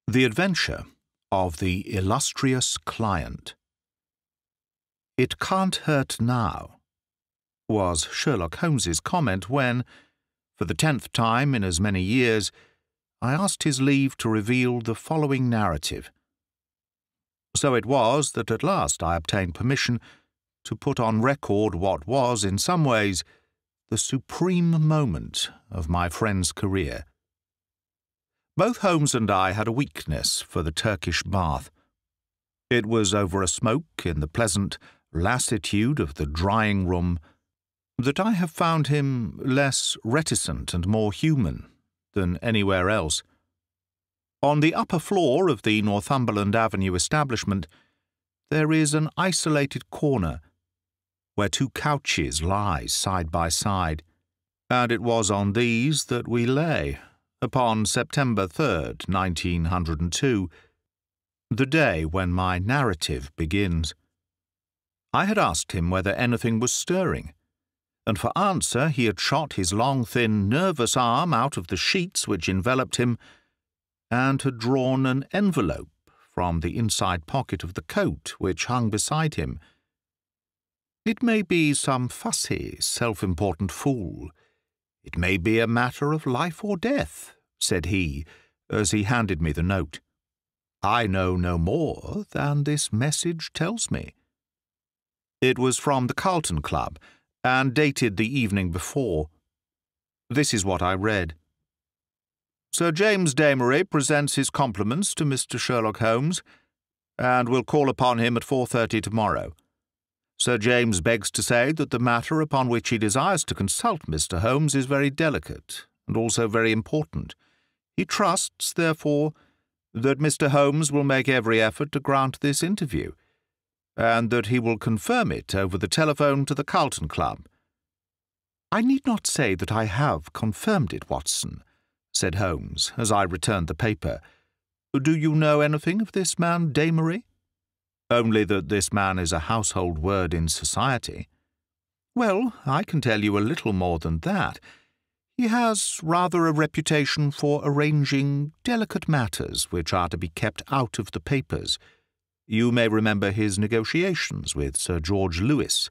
The Adventure of the Illustrious Client. "It can't hurt now," was Sherlock Holmes's comment when, for the 10th time in as many years, I asked his leave to reveal the following narrative. So it was that at last I obtained permission to put on record what was, in some ways, the supreme moment of my friend's career. Both Holmes and I had a weakness for the Turkish bath. It was over a smoke in the pleasant lassitude of the drying-room that I have found him less reticent and more human than anywhere else. On the upper floor of the Northumberland Avenue establishment there is an isolated corner where two couches lie side by side, and it was on these that we lay upon September 3rd, 1902, the day when my narrative begins. I had asked him whether anything was stirring, and for answer he had shot his long, thin, nervous arm out of the sheets which enveloped him, and had drawn an envelope from the inside pocket of the coat which hung beside him. "It may be some fussy, self-important fool. It may be a matter of life or death," said he, as he handed me the note. "I know no more than this message tells me." It was from the Carlton Club, and dated the evening before. This is what I read. "Sir James Damery presents his compliments to Mr. Sherlock Holmes, and will call upon him at 4:30 tomorrow. Sir James begs to say that the matter upon which he desires to consult Mr. Holmes is very delicate, and also very important. He trusts, therefore, that Mr. Holmes will make every effort to grant this interview, and that he will confirm it over the telephone to the Carlton Club." "I need not say that I have confirmed it, Watson," said Holmes, as I returned the paper. "Do you know anything of this man Damery?" "Only that this man is a household word in society." "Well, I can tell you a little more than that. He has rather a reputation for arranging delicate matters which are to be kept out of the papers. You may remember his negotiations with Sir George Lewis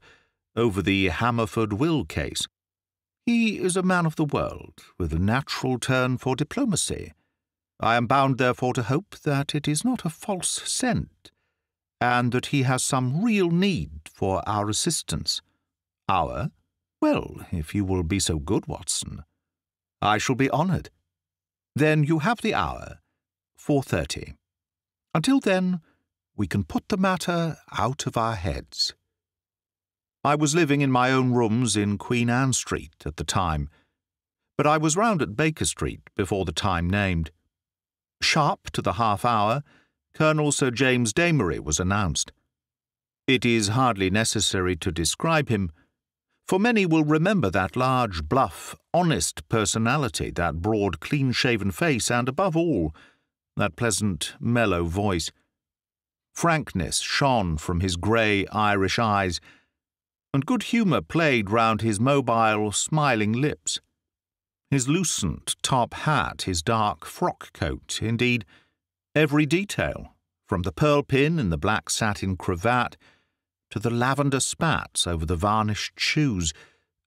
over the Hammerford will case. He is a man of the world, with a natural turn for diplomacy. I am bound, therefore, to hope that it is not a false scent, and that he has some real need for our assistance." "Our? Well, if you will be so good, Watson." "I shall be honoured." "Then you have the hour, 4:30. Until then, we can put the matter out of our heads." I was living in my own rooms in Queen Anne Street at the time, but I was round at Baker Street before the time named. Sharp to the half-hour, Colonel Sir James Damery was announced. It is hardly necessary to describe him, for many will remember that large, bluff, honest personality, that broad, clean-shaven face, and, above all, that pleasant, mellow voice. Frankness shone from his grey Irish eyes, and good humour played round his mobile, smiling lips. His loosened top hat, his dark frock coat, indeed, every detail, from the pearl pin in the black satin cravat to the lavender spats over the varnished shoes,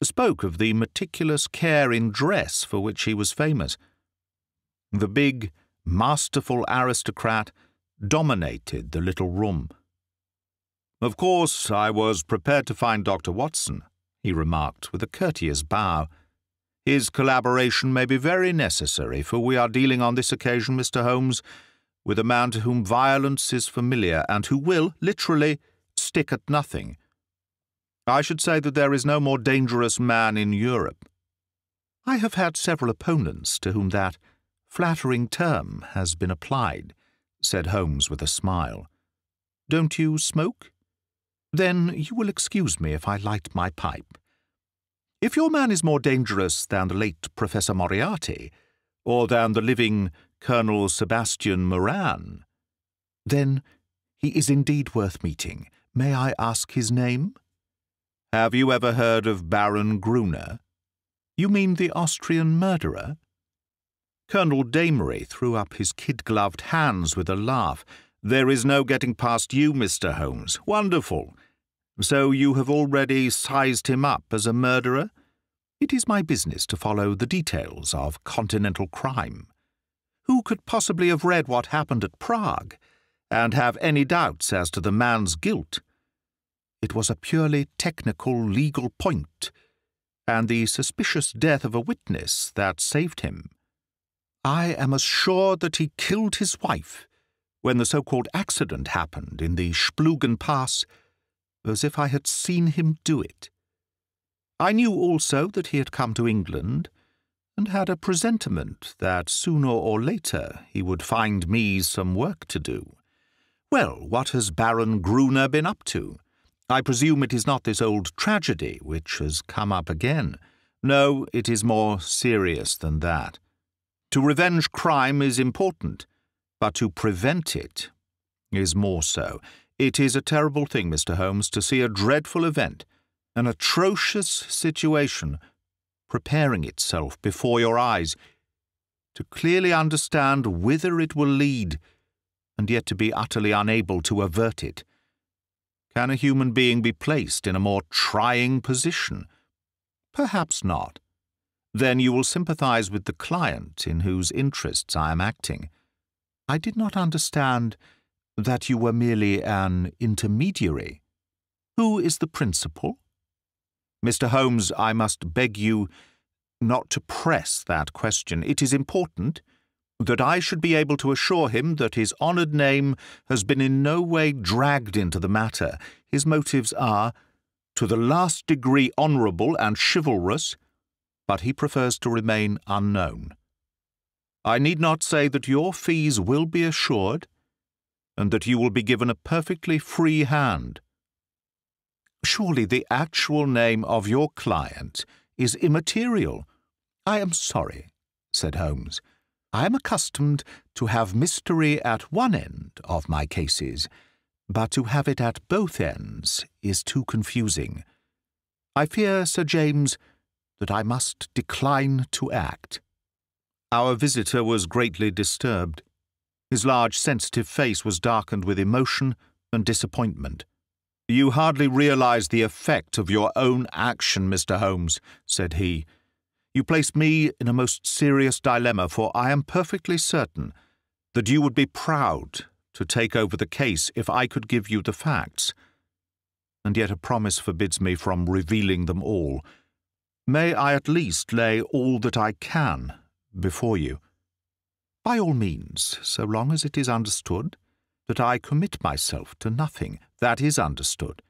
spoke of the meticulous care in dress for which he was famous. The big, masterful aristocrat dominated the little room. "Of course, I was prepared to find Dr. Watson," he remarked with a courteous bow. "His collaboration may be very necessary, for we are dealing on this occasion, Mr. Holmes, with a man to whom violence is familiar, and who will, literally, stick at nothing. I should say that there is no more dangerous man in Europe." "I have had several opponents to whom that flattering term has been applied," said Holmes with a smile. "Don't you smoke? Then you will excuse me if I light my pipe. If your man is more dangerous than the late Professor Moriarty, or than the living Colonel Sebastian Moran, then he is indeed worth meeting. May I ask his name?" "Have you ever heard of Baron Gruner?" "You mean the Austrian murderer?" Colonel Damery threw up his kid-gloved hands with a laugh. "There is no getting past you, Mr. Holmes. Wonderful. So you have already sized him up as a murderer? It is my business to follow the details of continental crime. Who could possibly have read what happened at Prague and have any doubts as to the man's guilt? It was a purely technical legal point, and the suspicious death of a witness that saved him. I am as sure that he killed his wife when the so-called accident happened in the Splugen Pass as if I had seen him do it. I knew also that he had come to England and had a presentiment that sooner or later he would find me some work to do. Well, what has Baron Gruner been up to? I presume it is not this old tragedy which has come up again. No, it is more serious than that. To revenge crime is important, but to prevent it is more so. It is a terrible thing, Mr. Holmes, to see a dreadful event, an atrocious situation, preparing itself before your eyes, to clearly understand whither it will lead, and yet to be utterly unable to avert it. Can a human being be placed in a more trying position? Perhaps not. Then you will sympathize with the client in whose interests I am acting. I did not understand that you were merely an intermediary. Who is the principal? Mr. Holmes, I must beg you not to press that question. It is important that I should be able to assure him that his honoured name has been in no way dragged into the matter. His motives are, to the last degree, honourable and chivalrous, but he prefers to remain unknown. I need not say that your fees will be assured, and that you will be given a perfectly free hand. Surely the actual name of your client is immaterial. I am sorry, said Holmes. I am accustomed to have mystery at one end of my cases, but to have it at both ends is too confusing. I fear, Sir James, that I must decline to act. Our visitor was greatly disturbed. His large, sensitive face was darkened with emotion and disappointment. "You hardly realize the effect of your own action, Mr. Holmes," said he. "You place me in a most serious dilemma, for I am perfectly certain that you would be proud to take over the case if I could give you the facts, and yet a promise forbids me from revealing them all. May I at least lay all that I can before you?" "By all means, so long as it is understood that I commit myself to nothing. That is understood.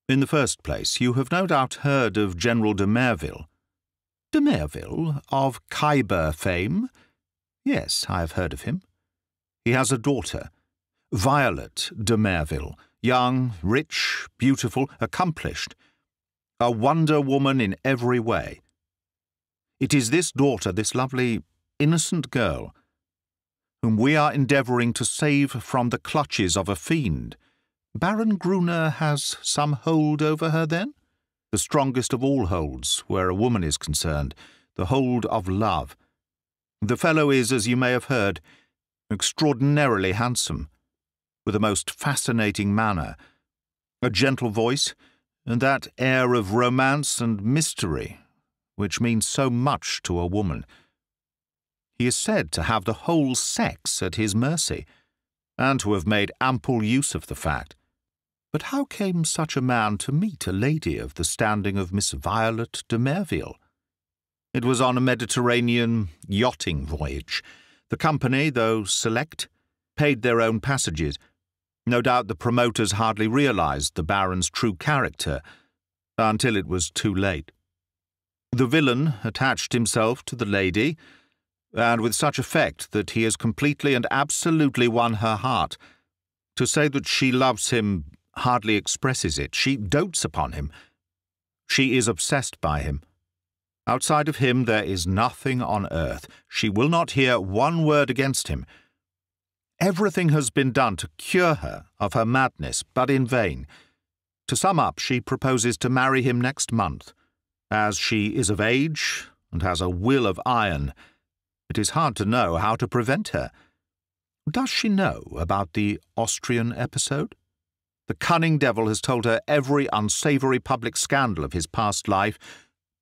In the first place, you have no doubt heard of General de Merville." "De Merville, of Khyber fame? Yes, I have heard of him. He has a daughter, Violet de Merville, young, rich, beautiful, accomplished, a wonder woman in every way. It is this daughter, this lovely, innocent girl, whom we are endeavouring to save from the clutches of a fiend. Baron Gruner has some hold over her, then? The strongest of all holds, where a woman is concerned, the hold of love. The fellow is, as you may have heard, extraordinarily handsome, with a most fascinating manner, a gentle voice, and that air of romance and mystery which means so much to a woman. He is said to have the whole sex at his mercy, and to have made ample use of the fact. But how came such a man to meet a lady of the standing of Miss Violet de Merville? It was on a Mediterranean yachting voyage. The company, though select, paid their own passages. No doubt the promoters hardly realized the Baron's true character until it was too late. The villain attached himself to the lady, and with such effect that he has completely and absolutely won her heart. To say that she loves him hardly expresses it. She dotes upon him. She is obsessed by him. Outside of him there is nothing on earth. She will not hear one word against him. Everything has been done to cure her of her madness, but in vain. To sum up, she proposes to marry him next month, as she is of age and has a will of iron. It is hard to know how to prevent her. Does she know about the Austrian episode? The cunning devil has told her every unsavoury public scandal of his past life,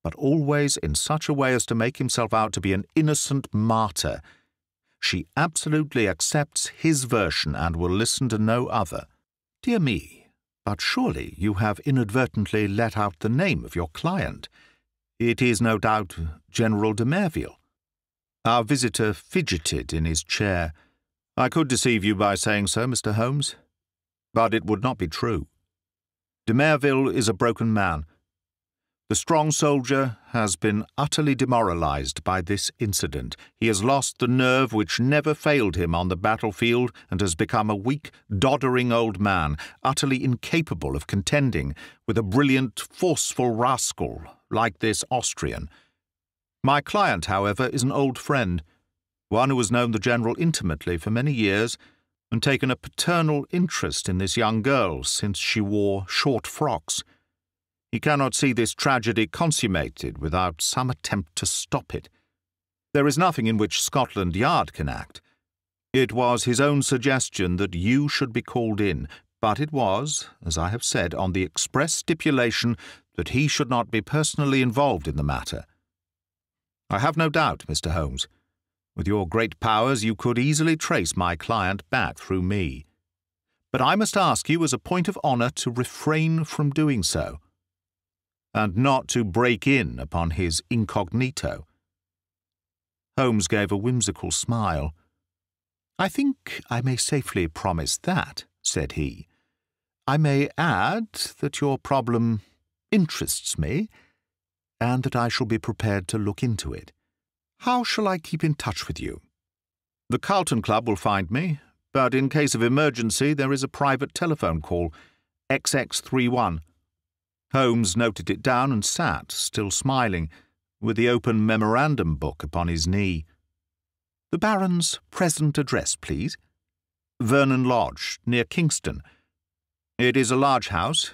but always in such a way as to make himself out to be an innocent martyr. She absolutely accepts his version and will listen to no other. Dear me, but surely you have inadvertently let out the name of your client. It is no doubt General de Merville. Our visitor fidgeted in his chair. I could deceive you by saying so, Mr. Holmes, but it would not be true. De Merville is a broken man. The strong soldier has been utterly demoralized by this incident. He has lost the nerve which never failed him on the battlefield and has become a weak, doddering old man, utterly incapable of contending with a brilliant, forceful rascal like this Austrian. My client, however, is an old friend, one who has known the General intimately for many years and taken a paternal interest in this young girl since she wore short frocks. He cannot see this tragedy consummated without some attempt to stop it. There is nothing in which Scotland Yard can act. It was his own suggestion that you should be called in, but it was, as I have said, on the express stipulation that he should not be personally involved in the matter. I have no doubt, Mr. Holmes, with your great powers you could easily trace my client back through me. But I must ask you as a point of honour to refrain from doing so, and not to break in upon his incognito. Holmes gave a whimsical smile. I think I may safely promise that, said he. I may add that your problem interests me, and that I shall be prepared to look into it. How shall I keep in touch with you? The Carlton Club will find me, but in case of emergency there is a private telephone call, XX31. Holmes noted it down and sat, still smiling, with the open memorandum book upon his knee. The Baron's present address, please. Vernon Lodge, near Kingston. It is a large house.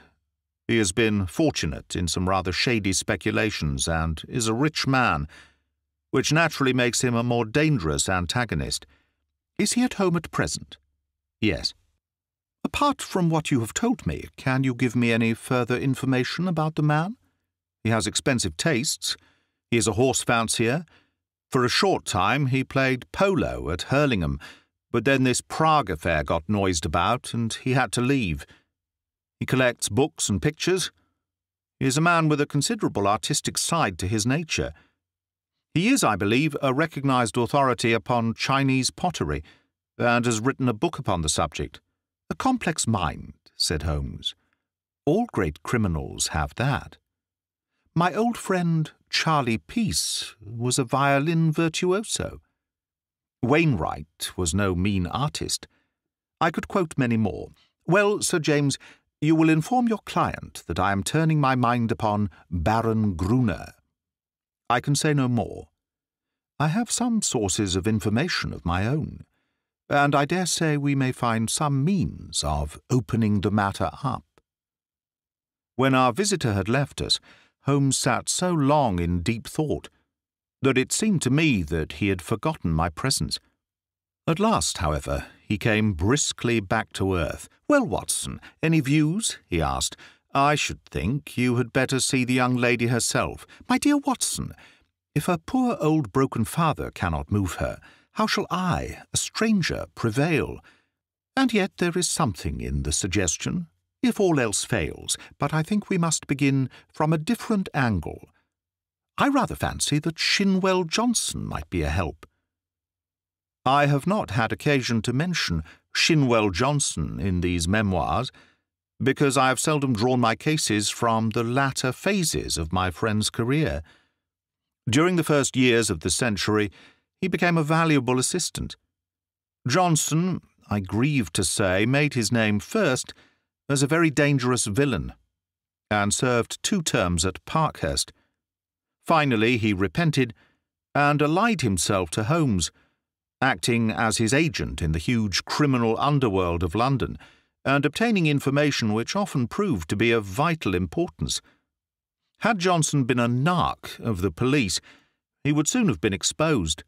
He has been fortunate in some rather shady speculations and is a rich man, which naturally makes him a more dangerous antagonist. Is he at home at present? Yes. Apart from what you have told me, can you give me any further information about the man? He has expensive tastes. He is a horse fancier. For a short time he played polo at Hurlingham, but then this Prague affair got noised about, and he had to leave. He collects books and pictures. He is a man with a considerable artistic side to his nature. He is, I believe, a recognized authority upon Chinese pottery, and has written a book upon the subject. A complex mind, said Holmes. All great criminals have that. My old friend Charlie Peace was a violin virtuoso. Wainwright was no mean artist. I could quote many more. Well, Sir James, you will inform your client that I am turning my mind upon Baron Gruner. I can say no more. I have some sources of information of my own, and I dare say we may find some means of opening the matter up. When our visitor had left us, Holmes sat so long in deep thought that it seemed to me that he had forgotten my presence. At last, however, he came briskly back to earth. Well, Watson, any views? He asked. I should think you had better see the young lady herself. My dear Watson, if her poor old broken father cannot move her, how shall I, a stranger, prevail? And yet there is something in the suggestion, if all else fails, but I think we must begin from a different angle. I rather fancy that Shinwell Johnson might be a help. I have not had occasion to mention Shinwell Johnson in these memoirs, because I have seldom drawn my cases from the latter phases of my friend's career. During the first years of the century, he became a valuable assistant. Johnson, I grieve to say, made his name first as a very dangerous villain, and served 2 terms at Parkhurst. Finally, he repented and allied himself to Holmes, acting as his agent in the huge criminal underworld of London, and obtaining information which often proved to be of vital importance. Had Johnson been a narc of the police, he would soon have been exposed.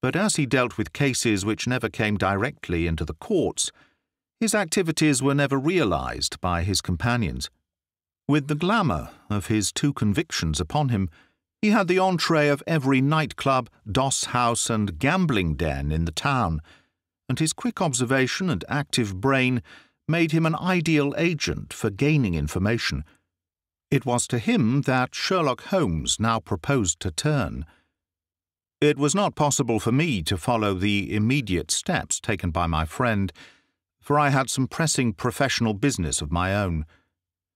but as he dealt with cases which never came directly into the courts, his activities were never realized by his companions. With the glamour of his 2 convictions upon him, he had the entree of every nightclub, doss house, and gambling den in the town, and his quick observation and active brain made him an ideal agent for gaining information. It was to him that Sherlock Holmes now proposed to turn. It was not possible for me to follow the immediate steps taken by my friend, for I had some pressing professional business of my own.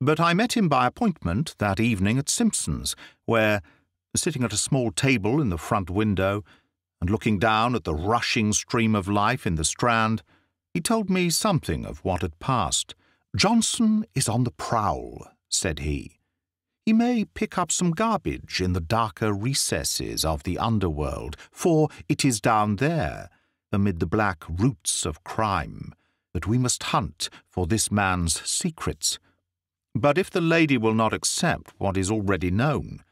But I met him by appointment that evening at Simpson's, where, sitting at a small table in the front window, and looking down at the rushing stream of life in the Strand, he told me something of what had passed. "Johnson is on the prowl," said he. "He may pick up some garbage in the darker recesses of the underworld, for it is down there, amid the black roots of crime, that we must hunt for this man's secrets. But if the lady will not accept what is already known,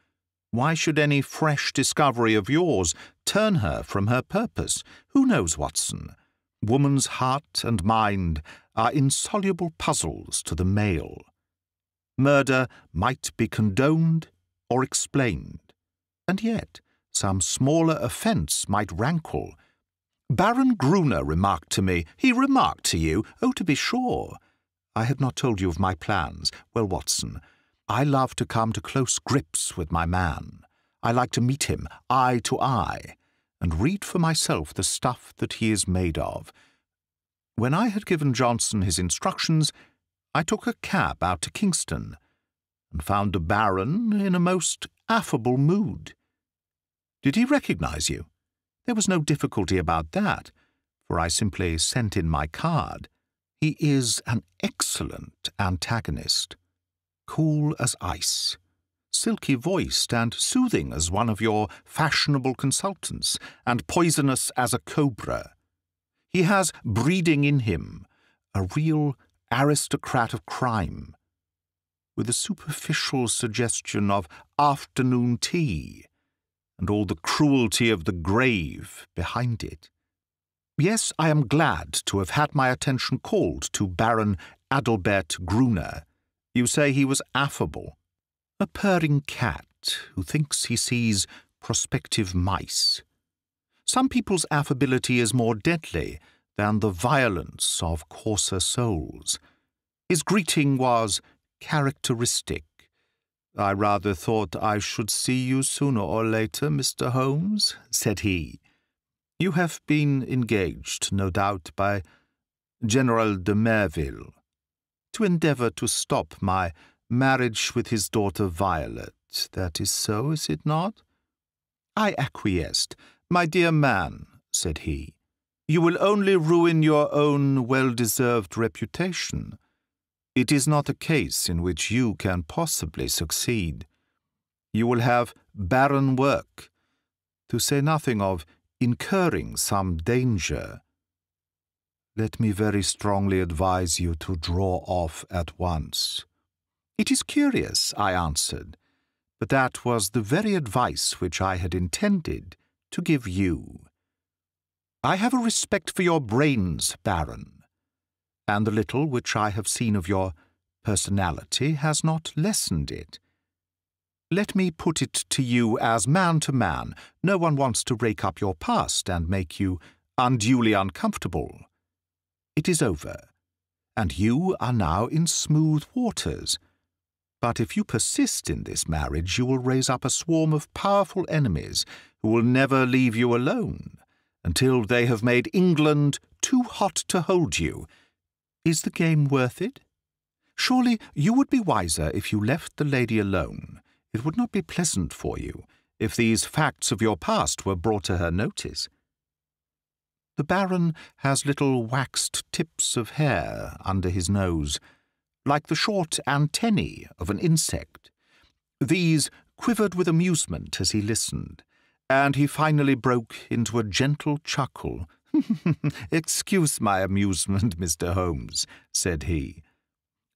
why should any fresh discovery of yours turn her from her purpose? Who knows, Watson? Woman's heart and mind are insoluble puzzles to the male. Murder might be condoned or explained, and yet some smaller offence might rankle. Baron Gruner remarked to me—" "He remarked to you? Oh, to be sure. I had not told you of my plans. Well, Watson, I love to come to close grips with my man. I like to meet him eye to eye, and read for myself the stuff that he is made of. When I had given Johnson his instructions, I took a cab out to Kingston, and found the Baron in a most affable mood. Did he recognize you? There was no difficulty about that, for I simply sent in my card. He is an excellent antagonist, cool as ice, silky-voiced and soothing as one of your fashionable consultants, and poisonous as a cobra. He has breeding in him, a real aristocrat of crime, with a superficial suggestion of afternoon tea, and all the cruelty of the grave behind it. Yes, I am glad to have had my attention called to Baron Adalbert Gruner. You say he was affable. A purring cat who thinks he sees prospective mice. Some people's affability is more deadly than the violence of coarser souls. His greeting was characteristic. "I rather thought I should see you sooner or later, Mr. Holmes," said he. "You have been engaged, no doubt, by General de Merville, to endeavour to stop my marriage with his daughter Violet. That is so, is it not?" I acquiesced. "My dear man," said he, "you will only ruin your own well-deserved reputation. It is not a case in which you can possibly succeed. You will have barren work, to say nothing of incurring some danger. Let me very strongly advise you to draw off at once." "It is curious," I answered, "but that was the very advice which I had intended to give you. I have a respect for your brains, Baron, and the little which I have seen of your personality has not lessened it. Let me put it to you as man to man. No one wants to rake up your past and make you unduly uncomfortable. It is over, and you are now in smooth waters. But if you persist in this marriage, you will raise up a swarm of powerful enemies who will never leave you alone until they have made England too hot to hold you. Is the game worth it? Surely you would be wiser if you left the lady alone. It would not be pleasant for you if these facts of your past were brought to her notice. The Baron has little waxed tips of hair under his nose, like the short antennae of an insect. These quivered with amusement as he listened, and he finally broke into a gentle chuckle. "Excuse my amusement, Mr. Holmes," said he,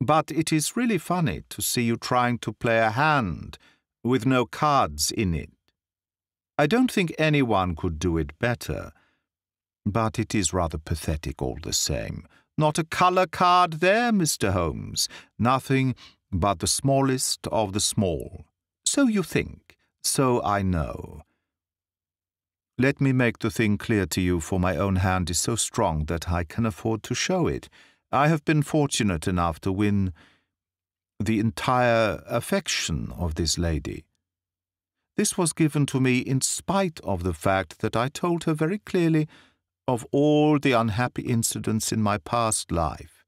"but it is really funny to see you trying to play a hand with no cards in it." I don't think anyone could do it better, but it is rather pathetic all the same. Not a colour card there, Mr. Holmes. Nothing but the smallest of the small. So you think. So I know. Let me make the thing clear to you, for my own hand is so strong that I can afford to show it. I have been fortunate enough to win the entire affection of this lady. This was given to me in spite of the fact that I told her very clearly of all the unhappy incidents in my past life.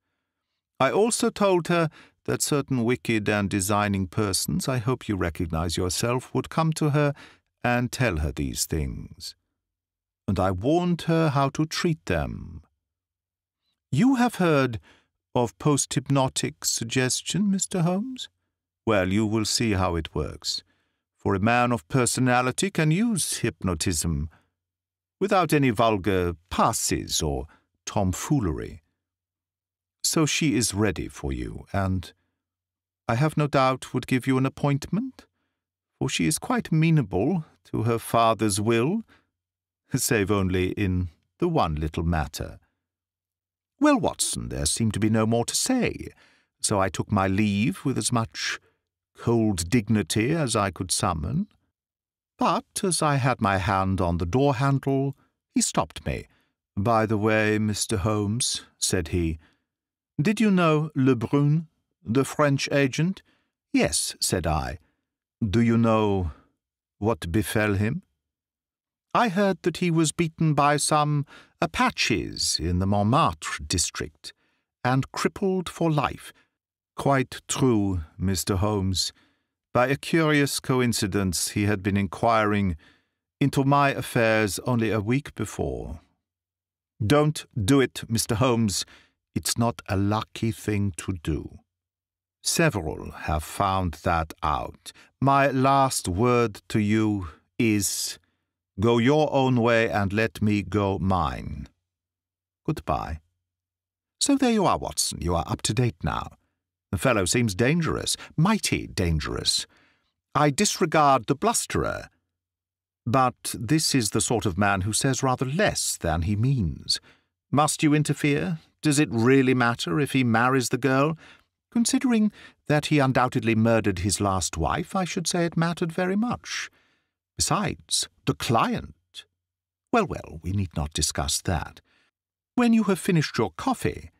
I also told her that certain wicked and designing persons, I hope you recognize yourself, would come to her and tell her these things. And I warned her how to treat them. You have heard of post-hypnotic suggestion, Mr. Holmes? Well, you will see how it works. For a man of personality can use hypnotism without any vulgar passes or tomfoolery. So she is ready for you, and I have no doubt would give you an appointment, for she is quite amenable to her father's will, save only in the one little matter. Well, Watson, there seemed to be no more to say, so I took my leave with as much cold dignity as I could summon. But as I had my hand on the door-handle, he stopped me. "By the way, Mr. Holmes," said he, "did you know Lebrun, the French agent?" "Yes," said I. "Do you know what befell him?" "I heard that he was beaten by some Apaches in the Montmartre district, and crippled for life." "Quite true, Mr. Holmes. By a curious coincidence, he had been inquiring into my affairs only a week before. Don't do it, Mr. Holmes. It's not a lucky thing to do. Several have found that out. My last word to you is, go your own way and let me go mine. Goodbye." So there you are, Watson. You are up to date now. The fellow seems dangerous, mighty dangerous. I disregard the blusterer, but this is the sort of man who says rather less than he means. Must you interfere? Does it really matter if he marries the girl? Considering that he undoubtedly murdered his last wife, I should say it mattered very much. Besides, the client. Well, we need not discuss that. When you have finished your coffee,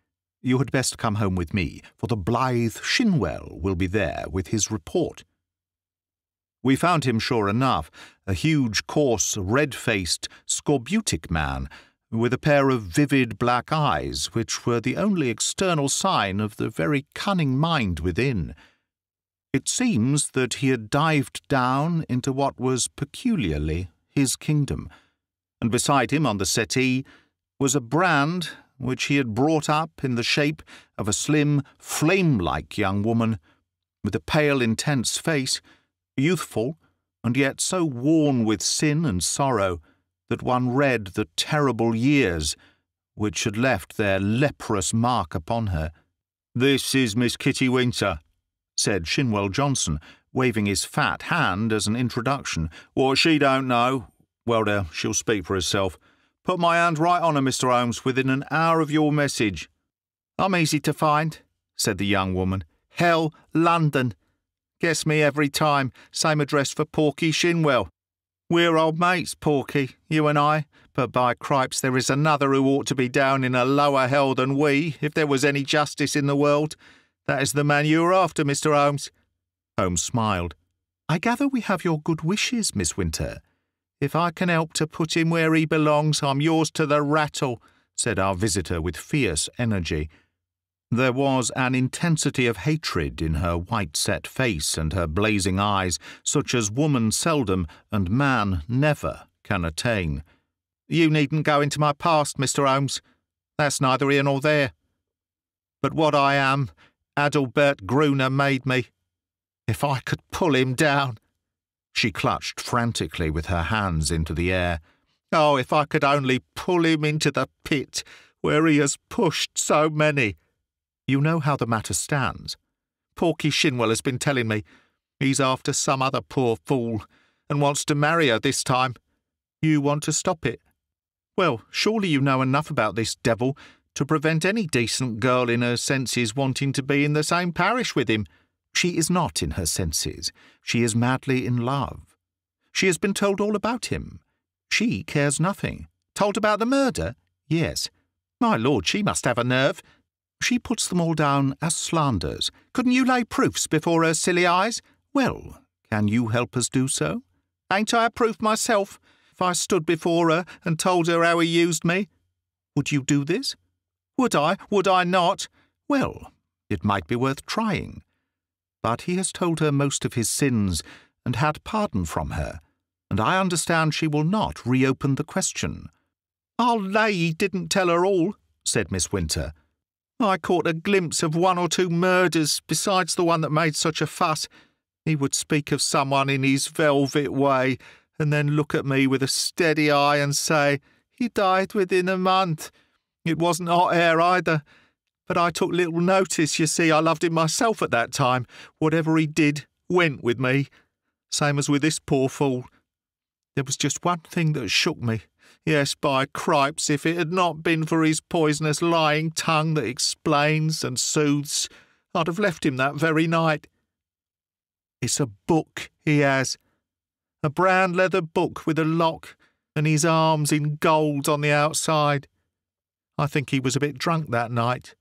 you had best come home with me, for the blithe Shinwell will be there with his report. We found him sure enough, a huge, coarse, red-faced, scorbutic man, with a pair of vivid black eyes, which were the only external sign of the very cunning mind within. It seems that he had dived down into what was peculiarly his kingdom, and beside him on the settee was a brand which he had brought up in the shape of a slim, flame-like young woman, with a pale, intense face, youthful, and yet so worn with sin and sorrow that one read the terrible years which had left their leprous mark upon her. "This is Miss Kitty Winter," said Shinwell Johnson, waving his fat hand as an introduction. "What she don't know, well there, she'll speak for herself. Put my hand right on her, Mr. Holmes, within an hour of your message." "I'm easy to find," said the young woman. "Hell, London. Guess me every time. Same address for Porky Shinwell. We're old mates, Porky, you and I, but by cripes there is another who ought to be down in a lower hell than we, if there was any justice in the world. That is the man you are after, Mr. Holmes." Holmes smiled. "I gather we have your good wishes, Miss Winter. If I can help to put him where he belongs, I'm yours to the rattle," said our visitor with fierce energy. There was an intensity of hatred in her white-set face and her blazing eyes, such as woman seldom and man never can attain. "You needn't go into my past, Mr. Holmes. That's neither here nor there. But what I am, Adalbert Gruner made me. If I could pull him down—" She clutched frantically with her hands into the air. "Oh, if I could only pull him into the pit where he has pushed so many." "You know how the matter stands. Porky Shinwell has been telling me. He's after some other poor fool, and wants to marry her this time. You want to stop it. Well, surely you know enough about this devil to prevent any decent girl in her senses wanting to be in the same parish with him. She is not in her senses. She is madly in love. She has been told all about him. She cares nothing. Told about the murder? Yes. My lord, she must have a nerve. She puts them all down as slanders. Couldn't you lay proofs before her silly eyes? Well, can you help us do so? Ain't I a proof myself, if I stood before her and told her how he used me? Would you do this? Would I? Would I not? Well, it might be worth trying. But he has told her most of his sins and had pardon from her, and I understand she will not reopen the question. I'll lay he didn't tell her all, said Miss Winter. I caught a glimpse of 1 or 2 murders besides the one that made such a fuss. He would speak of someone in his velvet way, and then look at me with a steady eye and say, he died within a month. It wasn't hot air either. But I took little notice, you see. I loved him myself at that time. Whatever he did went with me. Same as with this poor fool. There was just one thing that shook me. Yes, by cripes, if it had not been for his poisonous lying tongue that explains and soothes, I'd have left him that very night. It's a book he has. A brown leather book with a lock, and his arms in gold on the outside. I think he was a bit drunk that night,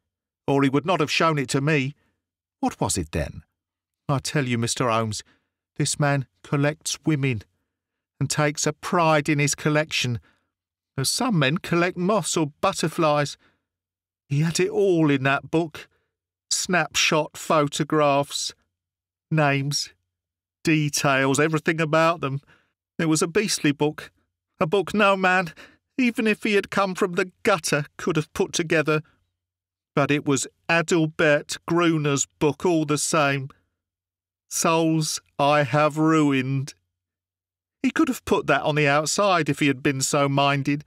or he would not have shown it to me. What was it then? I tell you, Mr. Holmes, this man collects women, and takes a pride in his collection, as some men collect moths or butterflies. He had it all in that book. Snapshot photographs, names, details, everything about them. It was a beastly book, a book no man, even if he had come from the gutter, could have put together. But it was Adalbert Gruner's book all the same. Souls I have ruined. He could have put that on the outside if he had been so minded.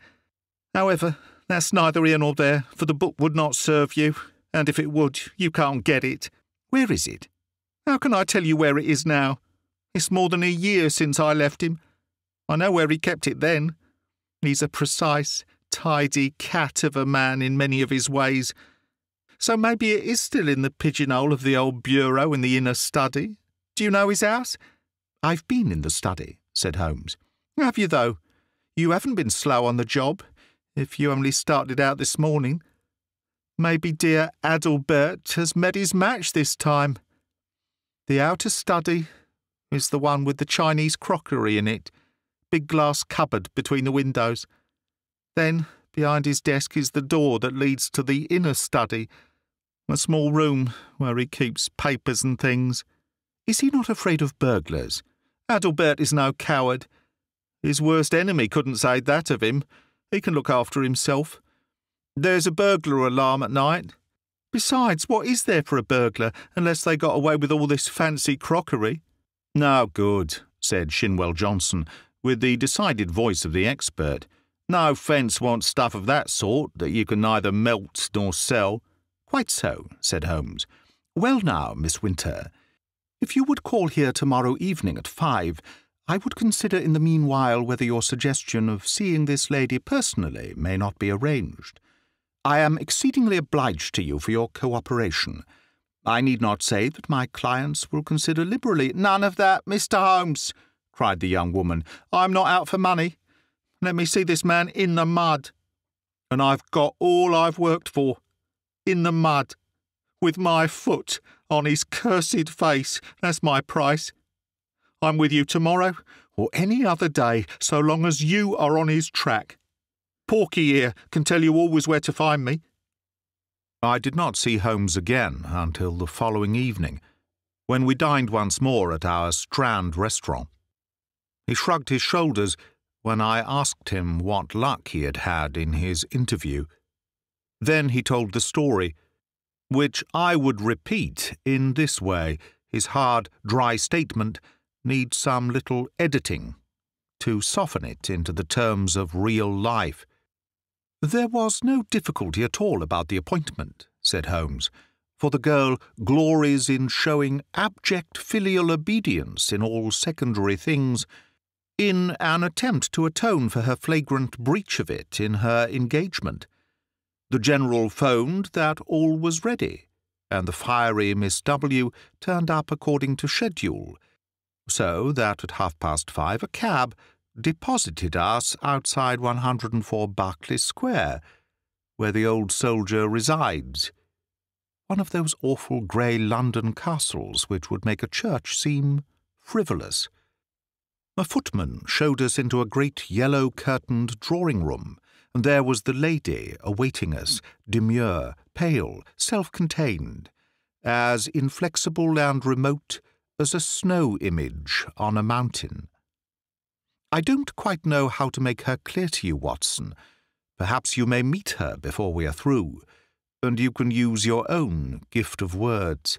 However, that's neither here nor there, for the book would not serve you, and if it would, you can't get it. Where is it? How can I tell you where it is now? It's more than a year since I left him. I know where he kept it then. He's a precise, tidy cat of a man in many of his ways. So maybe it is still in the pigeonhole of the old bureau in the inner study. Do you know his house? I've been in the study, said Holmes. Have you, though? You haven't been slow on the job, if you only started out this morning. Maybe dear Adalbert has met his match this time. The outer study is the one with the Chinese crockery in it, big glass cupboard between the windows. Then, behind his desk is the door that leads to the inner study, a small room where he keeps papers and things. Is he not afraid of burglars? Adalbert is no coward. His worst enemy couldn't say that of him. He can look after himself. There's a burglar alarm at night. Besides, what is there for a burglar, unless they got away with all this fancy crockery? No good, said Shinwell Johnson, with the decided voice of the expert. No fence wants stuff of that sort that you can neither melt nor sell. Quite so, said Holmes. Well now, Miss Winter, if you would call here tomorrow evening at 5, I would consider in the meanwhile whether your suggestion of seeing this lady personally may not be arranged. I am exceedingly obliged to you for your cooperation. I need not say that my clients will consider liberally— None of that, Mr. Holmes, cried the young woman. I'm not out for money. Let me see this man in the mud. And I've got all I've worked for. In the mud. With my foot on his cursed face. That's my price. I'm with you tomorrow or any other day, so long as you are on his track. Porky here can tell you always where to find me. I did not see Holmes again until the following evening, when we dined once more at our Strand restaurant. He shrugged his shoulders when I asked him what luck he had had in his interview. Then he told the story, which I would repeat in this way. His hard, dry statement needs some little editing to soften it into the terms of real life. There was no difficulty at all about the appointment, said Holmes, for the girl glories in showing abject filial obedience in all secondary things, in an attempt to atone for her flagrant breach of it in her engagement. The General phoned that all was ready, and the fiery Miss W. turned up according to schedule, so that at 5:30 a cab deposited us outside 104 Berkeley Square, where the old soldier resides, one of those awful grey London castles which would make a church seem frivolous. A footman showed us into a great yellow-curtained drawing-room, and there was the lady awaiting us, demure, pale, self-contained, as inflexible and remote as a snow image on a mountain. I don't quite know how to make her clear to you, Watson. Perhaps you may meet her before we are through, and you can use your own gift of words.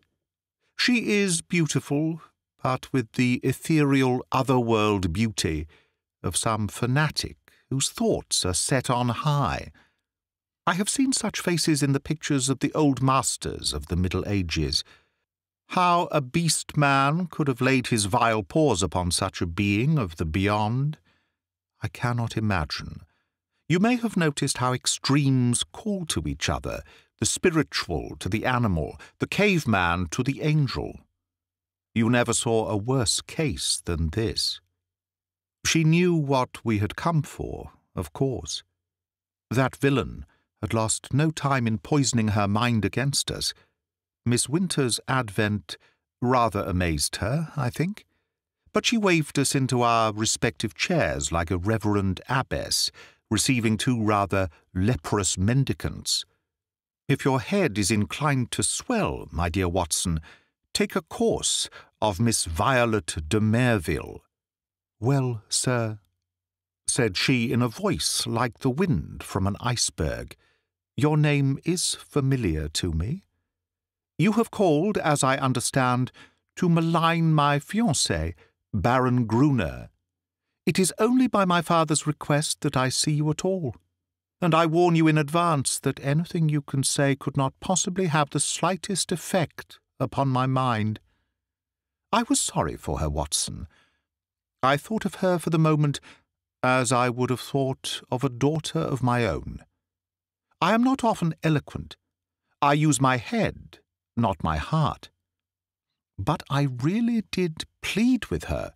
She is beautiful, but with the ethereal otherworld beauty of some fanatic whose thoughts are set on high. I have seen such faces in the pictures of the old masters of the Middle Ages. How a beast man could have laid his vile paws upon such a being of the beyond, I cannot imagine. You may have noticed how extremes call to each other, the spiritual to the animal, the caveman to the angel. You never saw a worse case than this. She knew what we had come for, of course. That villain had lost no time in poisoning her mind against us. Miss Winter's advent rather amazed her, I think, but she waved us into our respective chairs like a reverend abbess receiving two rather leprous mendicants. If your head is inclined to swell, my dear Watson, take a course of Miss Violet de Merville. "Well, sir," said she in a voice like the wind from an iceberg, "your name is familiar to me. You have called, as I understand, to malign my fiancé, Baron Gruner. It is only by my father's request that I see you at all, and I warn you in advance that anything you can say could not possibly have the slightest effect upon my mind. I was sorry for her, Watson. I thought of her for the moment as I would have thought of a daughter of my own. I am not often eloquent. I use my head, not my heart. But I really did plead with her,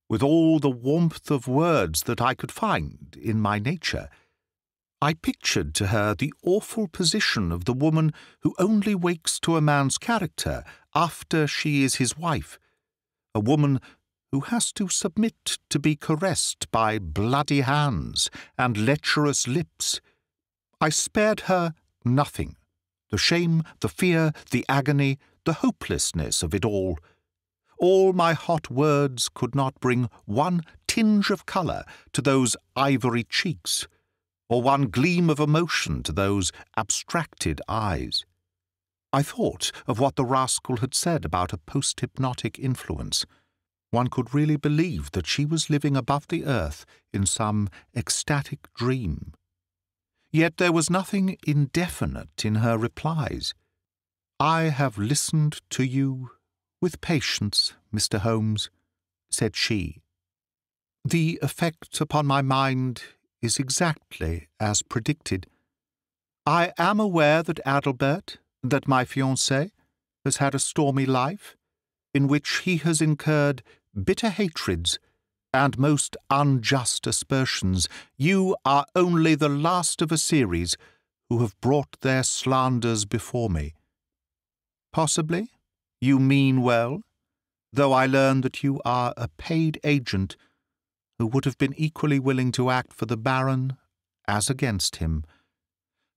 with all the warmth of words that I could find in my nature. I pictured to her the awful position of the woman who only wakes to a man's character after she is his wife, a woman who has to submit to be caressed by bloody hands and lecherous lips. I spared her nothing. The shame, the fear, the agony, the hopelessness of it all. All my hot words could not bring one tinge of colour to those ivory cheeks, or one gleam of emotion to those abstracted eyes. I thought of what the rascal had said about a post-hypnotic influence. One could really believe that she was living above the earth in some ecstatic dream. Yet there was nothing indefinite in her replies. "I have listened to you with patience, Mr. Holmes," said she. "The effect upon my mind is exactly as predicted. I am aware that Adelbert, that my fiancé, has had a stormy life, in which he has incurred bitter hatreds and most unjust aspersions. You are only the last of a series who have brought their slanders before me. Possibly you mean well, though I learn that you are a paid agent who would have been equally willing to act for the Baron as against him.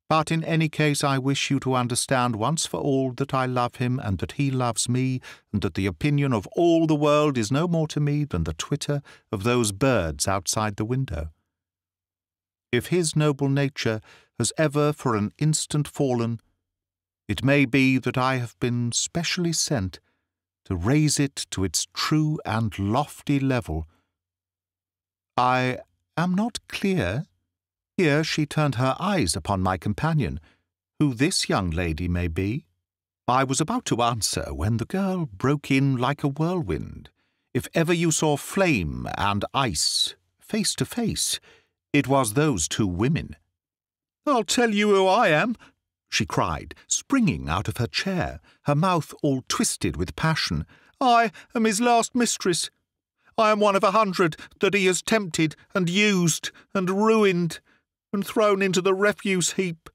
But in any case I wish you to understand once for all that I love him and that he loves me, and that the opinion of all the world is no more to me than the twitter of those birds outside the window. If his noble nature has ever for an instant fallen, it may be that I have been specially sent to raise it to its true and lofty level. I am not clear." Here she turned her eyes upon my companion, "who this young lady may be." I was about to answer when the girl broke in like a whirlwind, If ever you saw flame and ice, face to face, it was those two women. "I'll tell you who I am," she cried, springing out of her chair, her mouth all twisted with passion. "I am his last mistress. I am one of 100 that he has tempted and used and ruined and thrown into the refuse heap,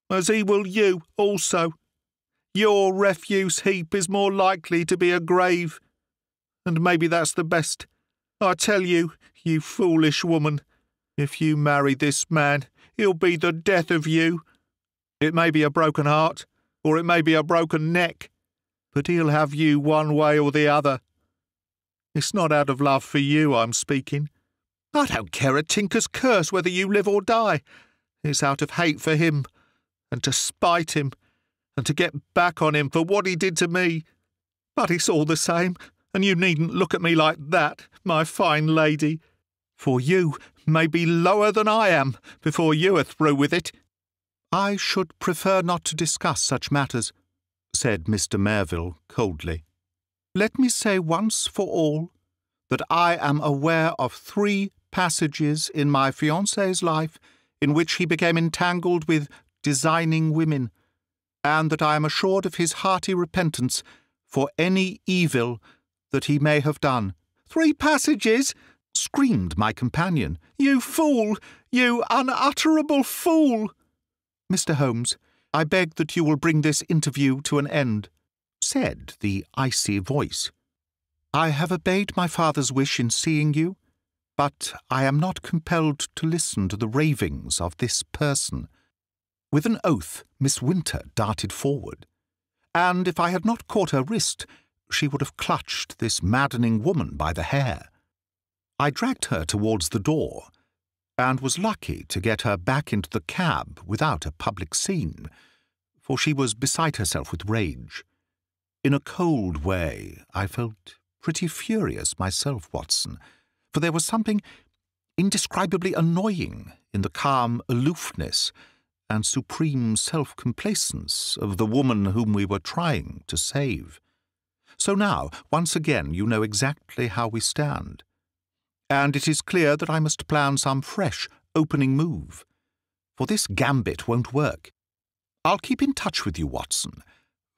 as he will you also. Your refuse heap is more likely to be a grave, and maybe that's the best. I tell you, you foolish woman, if you marry this man, he'll be the death of you. It may be a broken heart, or it may be a broken neck, but he'll have you one way or the other. It's not out of love for you I'm speaking. I don't care a tinker's curse whether you live or die. It's out of hate for him, and to spite him, and to get back on him for what he did to me. But it's all the same, and you needn't look at me like that, my fine lady, for you may be lower than I am before you are through with it." "I should prefer not to discuss such matters," said Mr. Merville coldly. "Let me say once for all that I am aware of 3 passages in my fiancé's life in which he became entangled with designing women, and that I am assured of his hearty repentance for any evil that he may have done." "3 passages!" screamed my companion. "You fool! You unutterable fool!" "Mr. Holmes, I beg that you will bring this interview to an end," said the icy voice. "I have obeyed my father's wish in seeing you, but I am not compelled to listen to the ravings of this person." With an oath, Miss Winter darted forward, and if I had not caught her wrist, she would have clutched this maddening woman by the hair. I dragged her towards the door, and was lucky to get her back into the cab without a public scene, for she was beside herself with rage. In a cold way, I felt pretty furious myself, Watson, for there was something indescribably annoying in the calm aloofness and supreme self-complacence of the woman whom we were trying to save. So now, once again, you know exactly how we stand, and it is clear that I must plan some fresh opening move, for this gambit won't work. I'll keep in touch with you, Watson,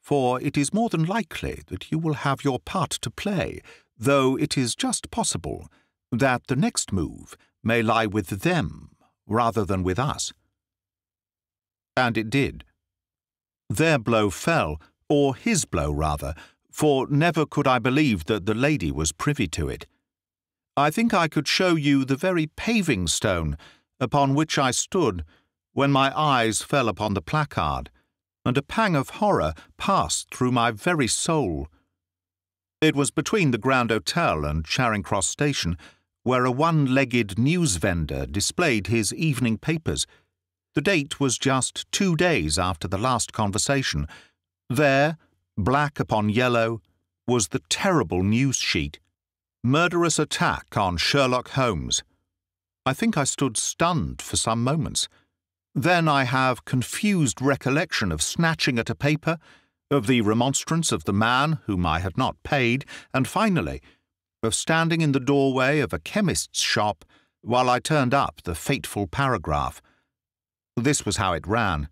for it is more than likely that you will have your part to play, though it is just possible that the next move may lie with them rather than with us. And it did. Their blow fell, or his blow rather, for never could I believe that the lady was privy to it. I think I could show you the very paving stone upon which I stood when my eyes fell upon the placard, and a pang of horror passed through my very soul. It was between the Grand Hotel and Charing Cross Station, where a one-legged news vendor displayed his evening papers. The date was just 2 days after the last conversation. There, black upon yellow, was the terrible news sheet. Murderous attack on Sherlock Holmes. I think I stood stunned for some moments. Then I have confused recollection of snatching at a paper, of the remonstrance of the man whom I had not paid, and finally, of standing in the doorway of a chemist's shop while I turned up the fateful paragraph. This was how it ran.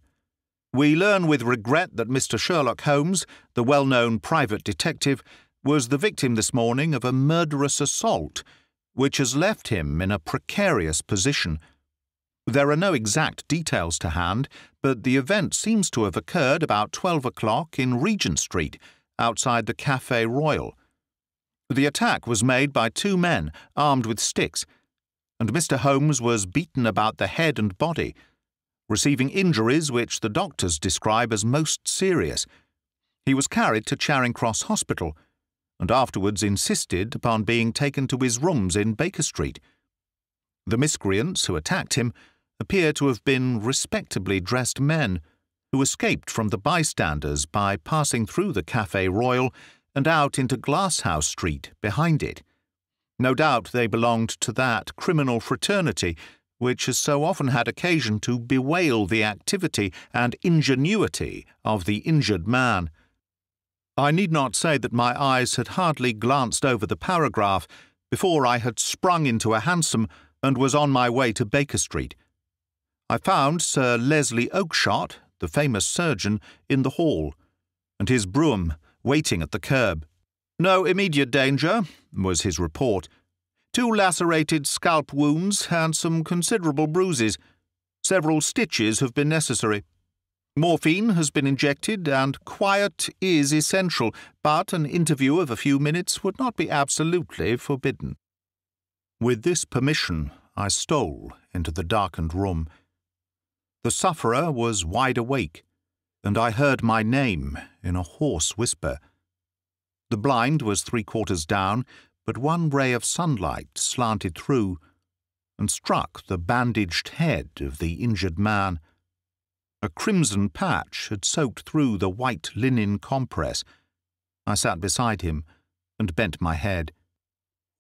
"We learn with regret that Mr. Sherlock Holmes, the well-known private detective, was the victim this morning of a murderous assault, which has left him in a precarious position. There are no exact details to hand, but the event seems to have occurred about 12 o'clock in Regent Street, outside the Café Royal. The attack was made by 2 men armed with sticks, and Mr. Holmes was beaten about the head and body, receiving injuries which the doctors describe as most serious. He was carried to Charing Cross Hospital, and afterwards insisted upon being taken to his rooms in Baker Street. The miscreants who attacked him appear to have been respectably dressed men, who escaped from the bystanders by passing through the Café Royal and out into Glasshouse Street behind it. No doubt they belonged to that criminal fraternity which has so often had occasion to bewail the activity and ingenuity of the injured man. I need not say that my eyes had hardly glanced over the paragraph before I had sprung into a hansom and was on my way to Baker Street. I found Sir Leslie Oakshott, the famous surgeon, in the hall, and his brougham waiting at the curb. "No immediate danger," was his report. "2 lacerated scalp wounds and some considerable bruises. Several stitches have been necessary. Morphine has been injected, and quiet is essential, but an interview of a few minutes would not be absolutely forbidden." With this permission, I stole into the darkened room. The sufferer was wide awake, and I heard my name in a hoarse whisper. The blind was 3/4 down, but one ray of sunlight slanted through and struck the bandaged head of the injured man. A crimson patch had soaked through the white linen compress. I sat beside him and bent my head.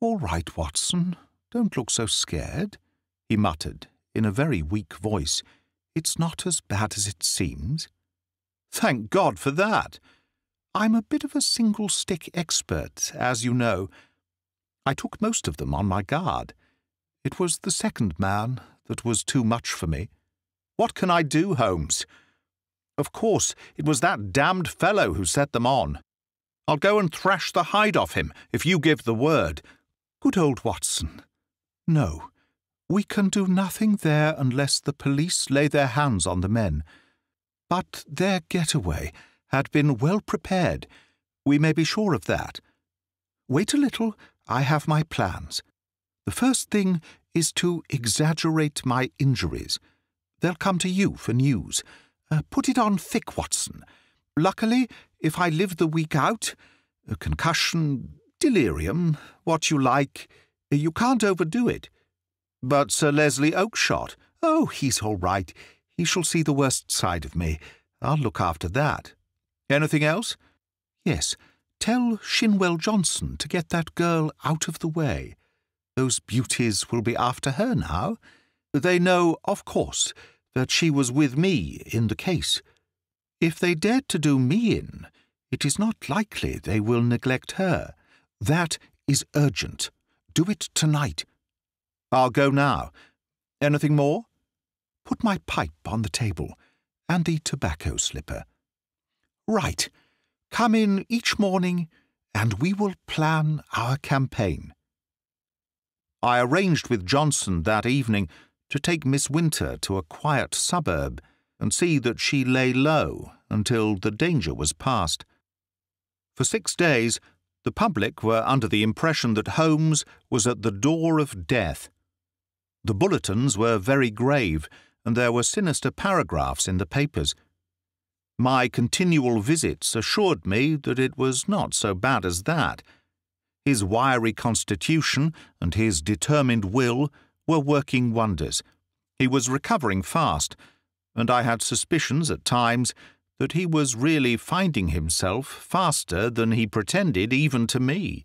"All right, Watson, don't look so scared," he muttered in a very weak voice. "It's not as bad as it seems." "Thank God for that. I'm a bit of a single-stick expert, as you know. I took most of them on my guard. It was the second man that was too much for me. What can I do, Holmes? Of course, it was that damned fellow who set them on. I'll go and thrash the hide off him if you give the word." "Good old Watson. No, we can do nothing there unless the police lay their hands on the men. But their getaway had been well prepared. We may be sure of that. Wait a little, I have my plans. The first thing is to exaggerate my injuries. They'll come to you for news. Put it on thick, Watson. Luckily, if I live the week out, a concussion, delirium, what you like, you can't overdo it. But Sir Leslie Oakshott, oh, he's all right. He shall see the worst side of me. I'll look after that. Anything else?" "Yes, tell Shinwell Johnson to get that girl out of the way. Those beauties will be after her now. They know, of course, that she was with me in the case. If they dared to do me in, it is not likely they will neglect her. That is urgent. Do it tonight." "I'll go now. Anything more?" "Put my pipe on the table, and the tobacco slipper." "Right. Come in each morning, and we will plan our campaign." I arranged with Johnson that evening to take Miss Winter to a quiet suburb and see that she lay low until the danger was past. For 6 days, the public were under the impression that Holmes was at the door of death. The bulletins were very grave, and there were sinister paragraphs in the papers. My continual visits assured me that it was not so bad as that. His wiry constitution and his determined will were working wonders. He was recovering fast, and I had suspicions at times that he was really finding himself faster than he pretended even to me.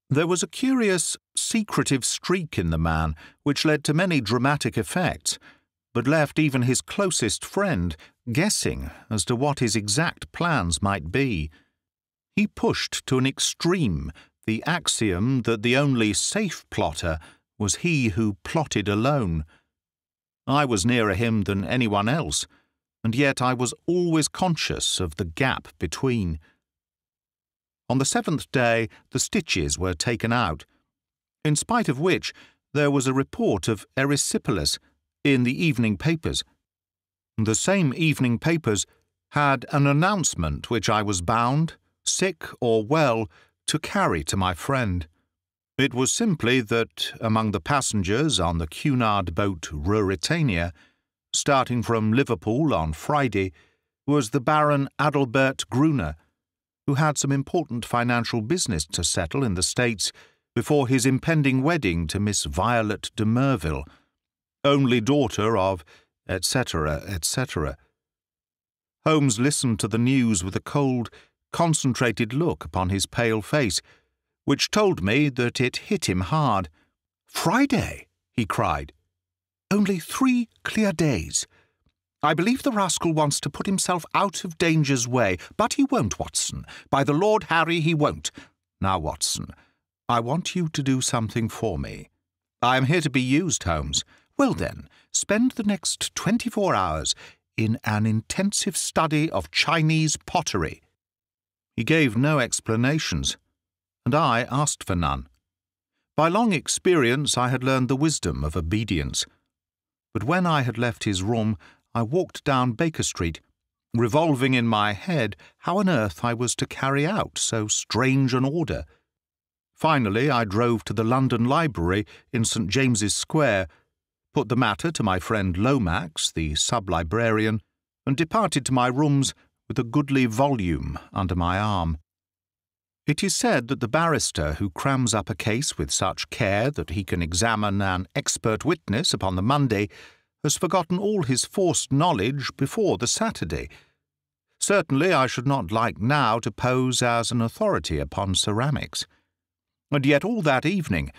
There was a curious, secretive streak in the man which led to many dramatic effects, but left even his closest friend guessing as to what his exact plans might be. He pushed to an extreme the axiom that the only safe plotter was he who plotted alone. I was nearer him than anyone else, and yet I was always conscious of the gap between. On the 7th day the stitches were taken out, in spite of which there was a report of erysipelas in the evening papers. The same evening papers had an announcement which I was bound, sick or well, to carry to my friend. It was simply that among the passengers on the Cunard boat Ruritania, starting from Liverpool on Friday, was the Baron Adalbert Gruner, who had some important financial business to settle in the States before his impending wedding to Miss Violet de Merville, only daughter of etc., etc. Holmes listened to the news with a cold, concentrated look upon his pale face, which told me that it hit him hard. "Friday!" he cried. "Only 3 clear days. I believe the rascal wants to put himself out of danger's way, but he won't, Watson. By the Lord Harry, he won't. Now, Watson, I want you to do something for me. I am here to be used, Holmes. Well, then, spend the next 24 hours in an intensive study of Chinese pottery." He gave no explanations, and I asked for none. By long experience I had learned the wisdom of obedience. But when I had left his room, I walked down Baker Street, revolving in my head how on earth I was to carry out so strange an order. Finally, I drove to the London Library in St. James's Square, put the matter to my friend Lomax, the sub-librarian, and departed to my rooms with a goodly volume under my arm. It is said that the barrister who crams up a case with such care that he can examine an expert witness upon the Monday has forgotten all his forced knowledge before the Saturday. Certainly I should not like now to pose as an authority upon ceramics. And yet all that evening,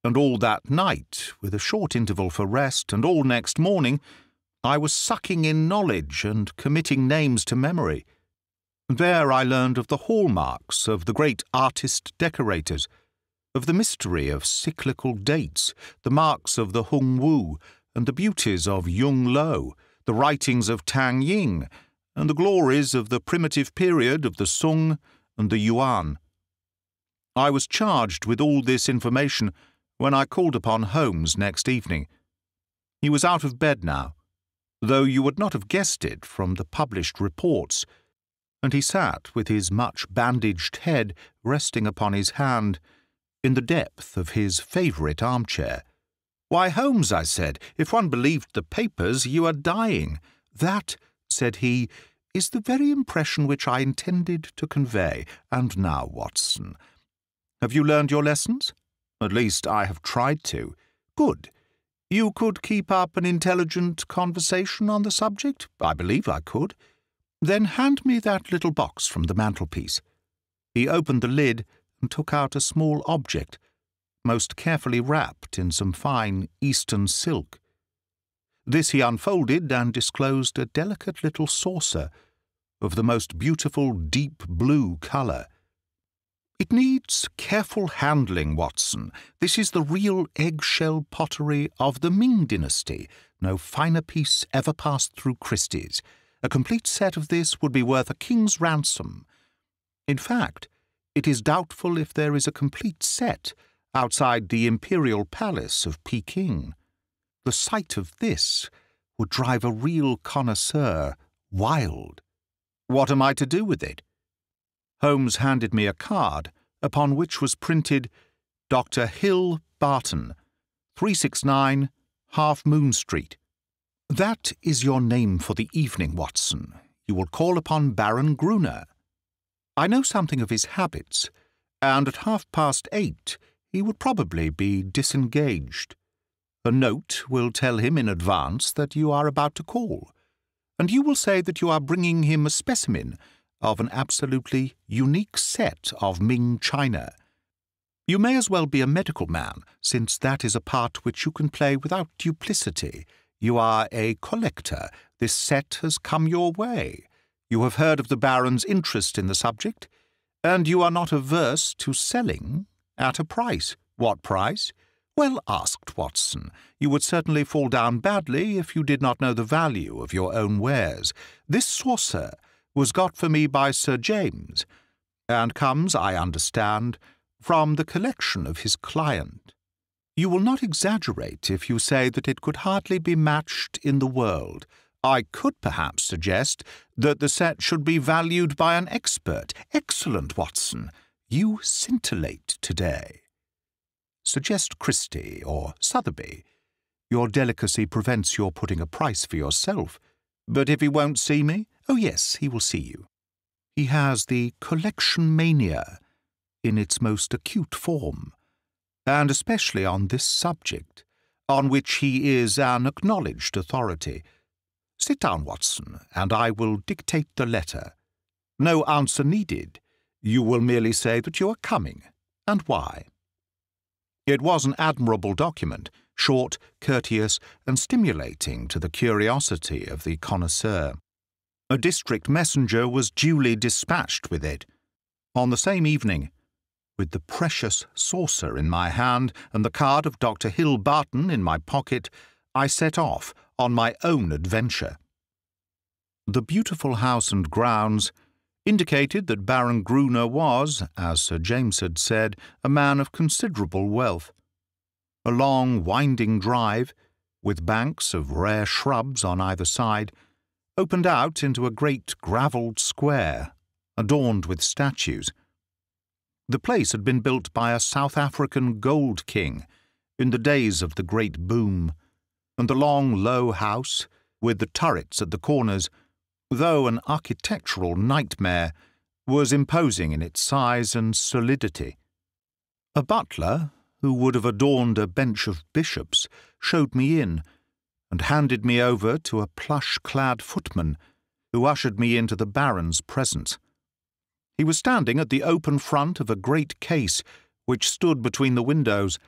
and all that night, with a short interval for rest, and all next morning, I was sucking in knowledge and committing names to memory. There I learned of the hallmarks of the great artist-decorators, of the mystery of cyclical dates, the marks of the Hung Wu, and the beauties of Yung Lo, the writings of Tang Ying, and the glories of the primitive period of the Sung and the Yuan. I was charged with all this information when I called upon Holmes next evening. He was out of bed now, though you would not have guessed it from the published reports, and he sat with his much bandaged head resting upon his hand in the depth of his favourite armchair. "Why, Holmes," I said, "if one believed the papers, you are dying." "That," said he, "is the very impression which I intended to convey. And now, Watson, have you learned your lessons? At least I have tried to. Good. You could keep up an intelligent conversation on the subject? I believe I could. Then hand me that little box from the mantelpiece." He opened the lid and took out a small object, most carefully wrapped in some fine Eastern silk. This he unfolded and disclosed a delicate little saucer of the most beautiful deep blue colour. "It needs careful handling, Watson. This is the real eggshell pottery of the Ming dynasty. No finer piece ever passed through Christie's. A complete set of this would be worth a king's ransom. In fact, it is doubtful if there is a complete set outside the imperial palace of Peking. The sight of this would drive a real connoisseur wild. What am I to do with it?" Holmes handed me a card, upon which was printed, "Dr. Hill Barton, 369 Half Moon Street." "That is your name for the evening, Watson. You will call upon Baron Gruner. I know something of his habits, and at 8:30 he would probably be disengaged. A note will tell him in advance that you are about to call, and you will say that you are bringing him a specimen of an absolutely unique set of Ming china. You may as well be a medical man, since that is a part which you can play without duplicity. You are a collector. This set has come your way. You have heard of the Baron's interest in the subject, and you are not averse to selling at a price. What price? Well asked, Watson. You would certainly fall down badly if you did not know the value of your own wares. This saucer was got for me by Sir James, and comes, I understand, from the collection of his client. You will not exaggerate if you say that it could hardly be matched in the world. I could perhaps suggest that the set should be valued by an expert. Excellent, Watson. You scintillate today. Suggest Christie or Sotheby. Your delicacy prevents your putting a price for yourself. But if he won't see me, oh yes, he will see you. He has the collection mania in its most acute form, and especially on this subject, on which he is an acknowledged authority. Sit down, Watson, and I will dictate the letter. No answer needed. You will merely say that you are coming, and why. It was an admirable document, short, courteous, and stimulating to the curiosity of the connoisseur. A district messenger was duly dispatched with it. On the same evening, with the precious saucer in my hand and the card of Dr. Hill Barton in my pocket, I set off on my own adventure. The beautiful house and grounds indicated that Baron Gruner was, as Sir James had said, a man of considerable wealth. A long, winding drive, with banks of rare shrubs on either side, opened out into a great gravelled square, adorned with statues. The place had been built by a South African gold king in the days of the great boom, and the long, low house, with the turrets at the corners, though an architectural nightmare, was imposing in its size and solidity. A butler, who would have adorned a bench of bishops, showed me in, and handed me over to a plush-clad footman, who ushered me into the Baron's presence. He was standing at the open front of a great case which stood between the windows,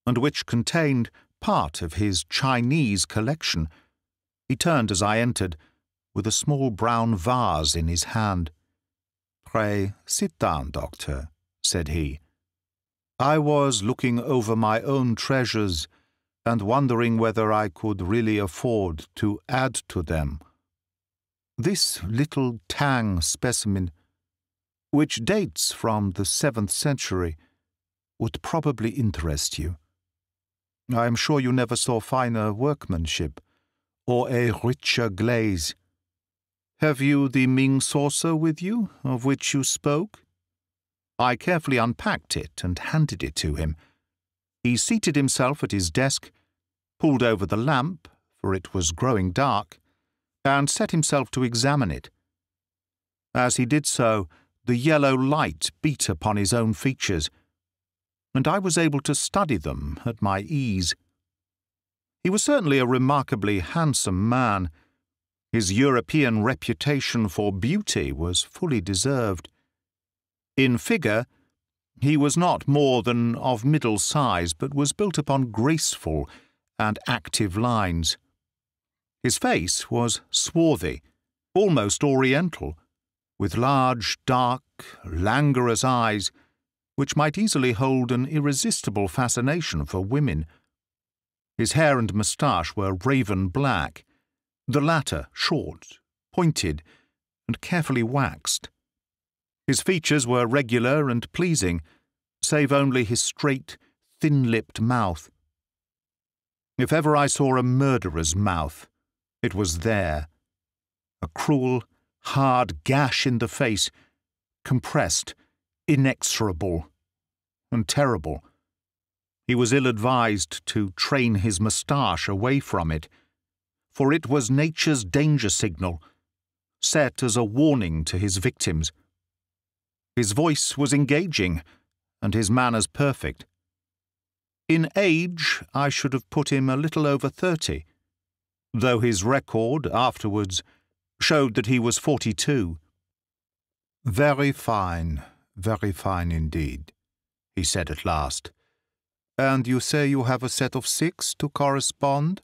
and which contained part of his Chinese collection. He turned as I entered, with a small brown vase in his hand. "Pray, sit down, Doctor," said he. "I was looking over my own treasures and wondering whether I could really afford to add to them. This little Tang specimen, which dates from the 7th century, would probably interest you. I am sure you never saw finer workmanship, or a richer glaze. Have you the Ming saucer with you, of which you spoke?" I carefully unpacked it and handed it to him. He seated himself at his desk, pulled over the lamp, for it was growing dark, and set himself to examine it. As he did so, the yellow light beat upon his own features, and I was able to study them at my ease. He was certainly a remarkably handsome man. His European reputation for beauty was fully deserved. In figure, he was not more than of middle size, but was built upon graceful and active lines. His face was swarthy, almost oriental, with large, dark, languorous eyes, which might easily hold an irresistible fascination for women. His hair and moustache were raven black, the latter short, pointed, and carefully waxed. His features were regular and pleasing, save only his straight, thin-lipped mouth. If ever I saw a murderer's mouth, it was there. A cruel, hard gash in the face, compressed, inexorable, and terrible. He was ill-advised to train his moustache away from it, for it was nature's danger signal, set as a warning to his victims. His voice was engaging, and his manners perfect. In age, I should have put him a little over 30, though his record afterwards showed that he was 42. Very fine indeed," he said at last. "And you say you have a set of 6 to correspond?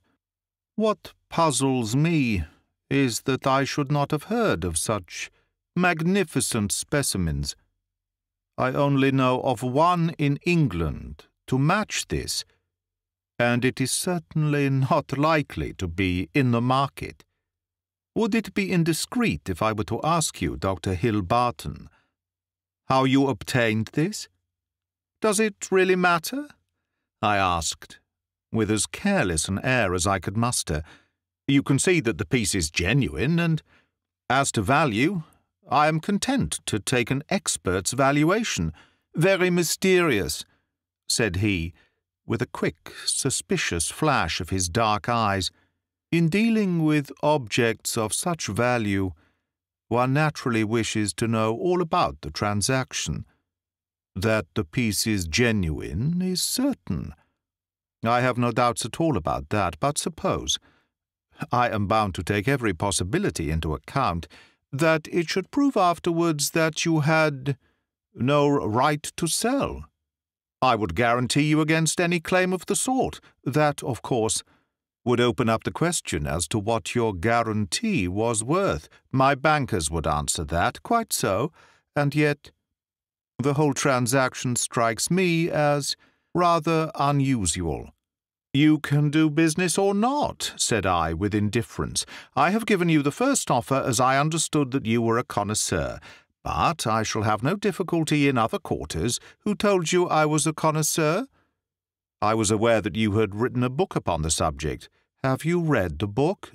What puzzles me is that I should not have heard of such magnificent specimens. I only know of one in England to match this, and it is certainly not likely to be in the market. Would it be indiscreet if I were to ask you, Dr. Hill Barton, how you obtained this? Does it really matter?" I asked, with as careless an air as I could muster. "You can see that the piece is genuine, and as to value, I am content to take an expert's valuation." "Very mysterious," said he, with a quick, suspicious flash of his dark eyes. "In dealing with objects of such value, one naturally wishes to know all about the transaction. That the piece is genuine is certain. I have no doubts at all about that, but suppose, I am bound to take every possibility into account, that it should prove afterwards that you had no right to sell. I would guarantee you against any claim of the sort. That, of course, would open up the question as to what your guarantee was worth. My bankers would answer that, quite so, and yet the whole transaction strikes me as rather unusual. You can do business or not, said I with indifference. I have given you the first offer as I understood that you were a connoisseur, but I shall have no difficulty in other quarters. Who told you I was a connoisseur? I was aware that you had written a book upon the subject. Have you read the book?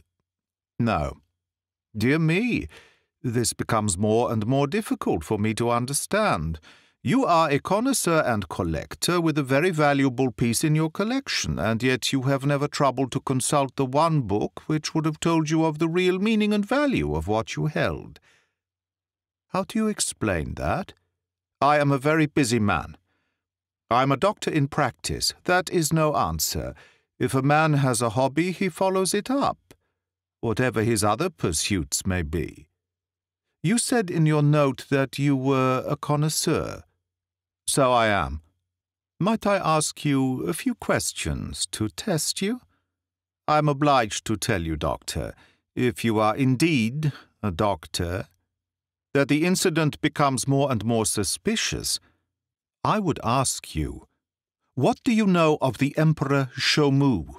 No. Dear me, this becomes more and more difficult for me to understand. You are a connoisseur and collector with a very valuable piece in your collection, and yet you have never troubled to consult the one book which would have told you of the real meaning and value of what you held. How do you explain that? I am a very busy man. I am a doctor in practice. That is no answer. If a man has a hobby, he follows it up, whatever his other pursuits may be. You said in your note that you were a connoisseur. So I am. Might I ask you a few questions to test you? I am obliged to tell you, Doctor, if you are indeed a doctor, that the incident becomes more and more suspicious. I would ask you, what do you know of the Emperor Shomu,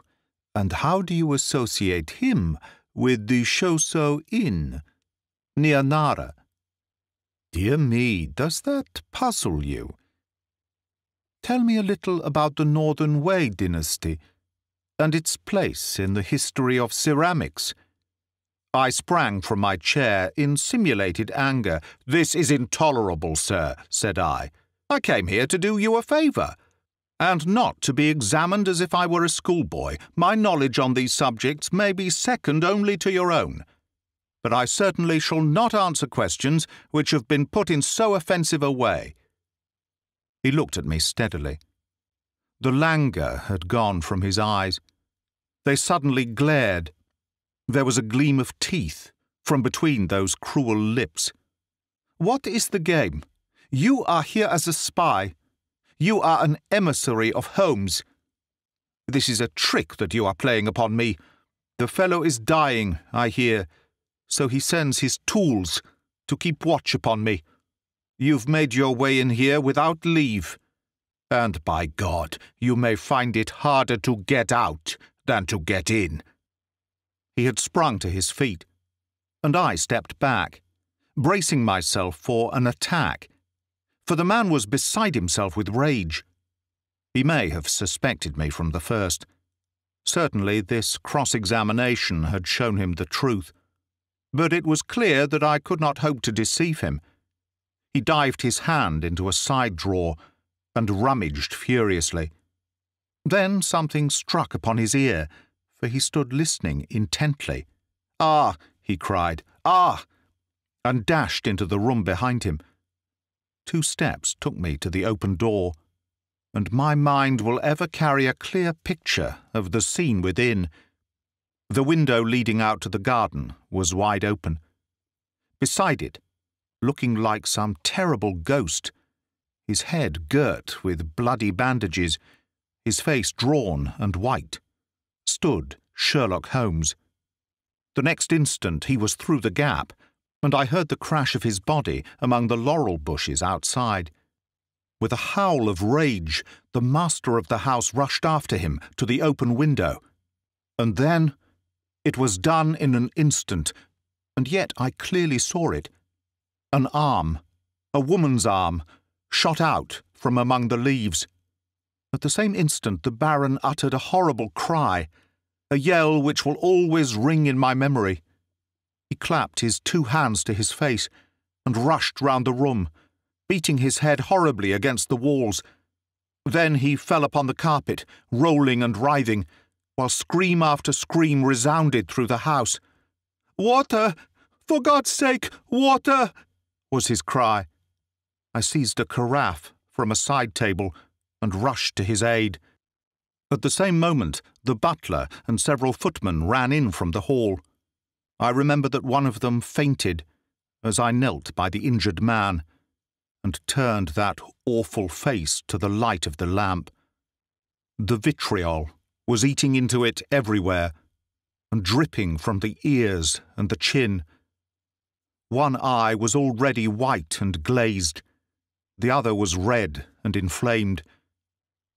and how do you associate him with the Shoso Inn, near Nara? Dear me, does that puzzle you? Tell me a little about the Northern Wei dynasty and its place in the history of ceramics. I sprang from my chair in simulated anger. This is intolerable, sir, said I. I came here to do you a favour, and not to be examined as if I were a schoolboy. My knowledge on these subjects may be second only to your own, but I certainly shall not answer questions which have been put in so offensive a way. He looked at me steadily. The languor had gone from his eyes. They suddenly glared. There was a gleam of teeth from between those cruel lips. What is the game? You are here as a spy. You are an emissary of Holmes. This is a trick that you are playing upon me. The fellow is dying, I hear, so he sends his tools to keep watch upon me. You've made your way in here without leave, and by God, you may find it harder to get out than to get in. He had sprung to his feet, and I stepped back, bracing myself for an attack, for the man was beside himself with rage. He may have suspected me from the first. Certainly this cross-examination had shown him the truth, but it was clear that I could not hope to deceive him. He dived his hand into a side drawer and rummaged furiously. Then something struck upon his ear, for he stood listening intently. "Ah!" he cried. "Ah!" and dashed into the room behind him. 2 steps took me to the open door, and my mind will ever carry a clear picture of the scene within. The window leading out to the garden was wide open. Beside it, looking like some terrible ghost, his head girt with bloody bandages, his face drawn and white, stood Sherlock Holmes. The next instant he was through the gap, and I heard the crash of his body among the laurel bushes outside. With a howl of rage, the master of the house rushed after him to the open window. And then it was done in an instant, and yet I clearly saw it. An arm, a woman's arm, shot out from among the leaves. At the same instant the Baron uttered a horrible cry, a yell which will always ring in my memory. He clapped his 2 hands to his face and rushed round the room, beating his head horribly against the walls. Then he fell upon the carpet, rolling and writhing, while scream after scream resounded through the house. "Water! For God's sake, water!" was his cry. I seized a carafe from a side table and rushed to his aid. At the same moment, the butler and several footmen ran in from the hall. I remember that one of them fainted as I knelt by the injured man. and turned that awful face to the light of the lamp. The vitriol was eating into it everywhere, and dripping from the ears and the chin. One eye was already white and glazed. The other was red and inflamed.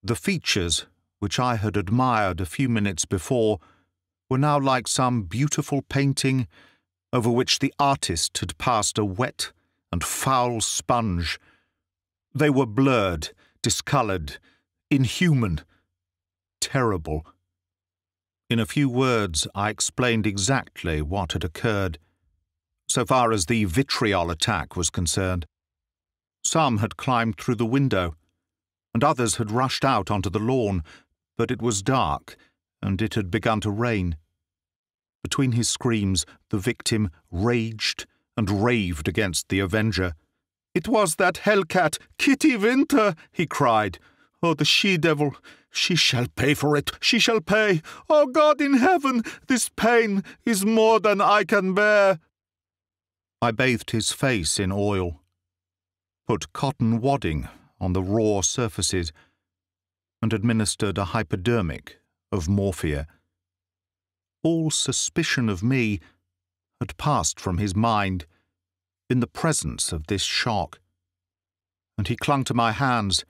The features, which I had admired a few minutes before, were now like some beautiful painting over which the artist had passed a wet and foul sponge. They were blurred, discoloured, inhuman, terrible. In a few words, I explained exactly what had occurred, so far as the vitriol attack was concerned. Some had climbed through the window, and others had rushed out onto the lawn, but it was dark, and it had begun to rain. Between his screams, the victim raged and raved against the avenger. "It was that hellcat, Kitty Winter," he cried. "Oh, the she-devil! She shall pay for it! She shall pay! Oh, God in heaven! This pain is more than I can bear!" I bathed his face in oil, put cotton wadding on the raw surfaces, and administered a hypodermic of morphia. All suspicion of me had passed from his mind in the presence of this shock, and he clung to my hands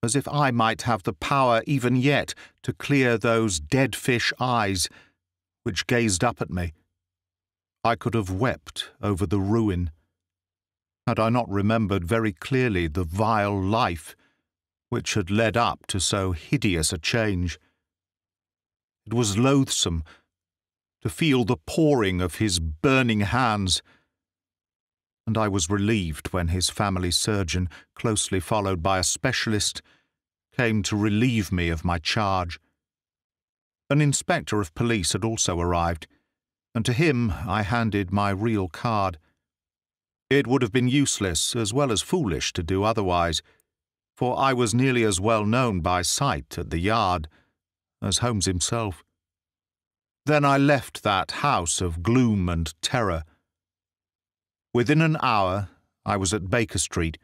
as if I might have the power even yet to clear those dead fish eyes which gazed up at me. I could have wept over the ruin, had I not remembered very clearly the vile life which had led up to so hideous a change. It was loathsome to feel the pouring of his burning hands, and I was relieved when his family surgeon, closely followed by a specialist, came to relieve me of my charge. An inspector of police had also arrived, and to him I handed my real card. It would have been useless as well as foolish to do otherwise, for I was nearly as well known by sight at the Yard as Holmes himself. Then I left that house of gloom and terror. Within an hour I was at Baker Street.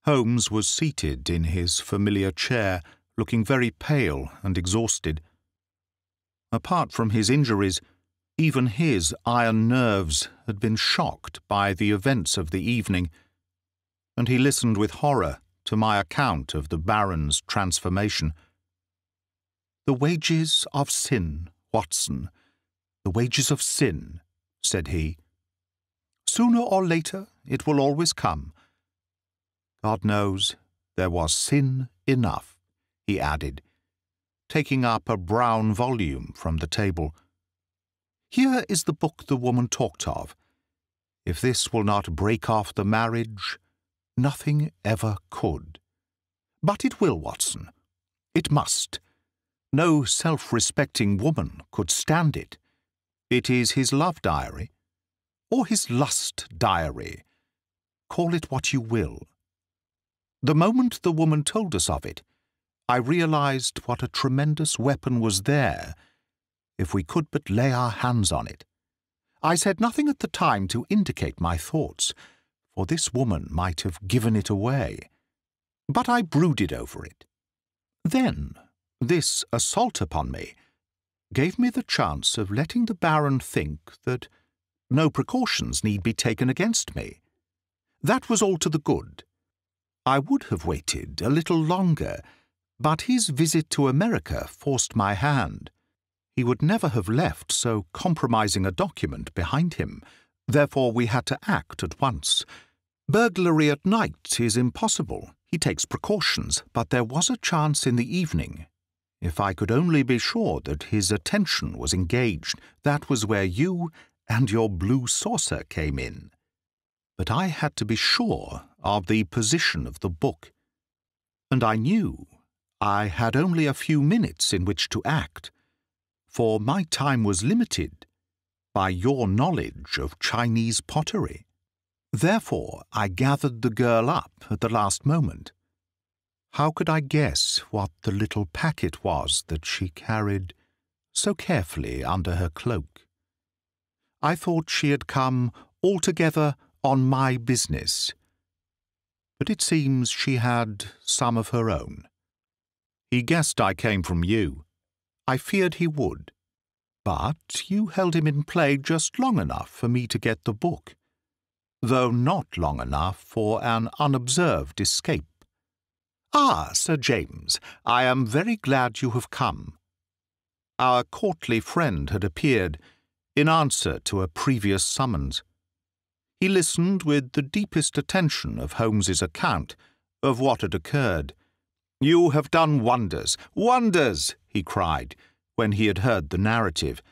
Holmes was seated in his familiar chair, looking very pale and exhausted. Apart from his injuries, even his iron nerves had been shocked by the events of the evening, and he listened with horror to my account of the Baron's transformation. "The wages of sin, Watson, the wages of sin," said he. "Sooner or later it will always come. God knows there was sin enough," he added, taking up a brown volume from the table. "Here is the book the woman talked of. If this will not break off the marriage, nothing ever could. But it will, Watson. It must. No self-respecting woman could stand it. It is his love diary, or his lust diary. Call it what you will. The moment the woman told us of it, I realized what a tremendous weapon was there, if we could but lay our hands on it. I said nothing at the time to indicate my thoughts, for this woman might have given it away. But I brooded over it. Then this assault upon me gave me the chance of letting the Baron think that no precautions need be taken against me. That was all to the good. I would have waited a little longer, but his visit to America forced my hand. He would never have left so compromising a document behind him. Therefore we had to act at once. Burglary at night is impossible. He takes precautions, but there was a chance in the evening. If I could only be sure that his attention was engaged, that was where you and your blue saucer came in. But I had to be sure of the position of the book, and I knew I had only a few minutes in which to act, for my time was limited by your knowledge of Chinese pottery. Therefore I gathered the girl up at the last moment. How could I guess what the little packet was that she carried so carefully under her cloak? I thought she had come altogether on my business. but it seems she had some of her own. He guessed I came from you. I feared he would. But you held him in play just long enough for me to get the book, though not long enough for an unobserved escape. Ah, Sir James, I am very glad you have come. Our courtly friend had appeared in answer to a previous summons. He listened with the deepest attention of Holmes's account of what had occurred. "You have done wonders, wonders!" he cried, when he had heard the narrative.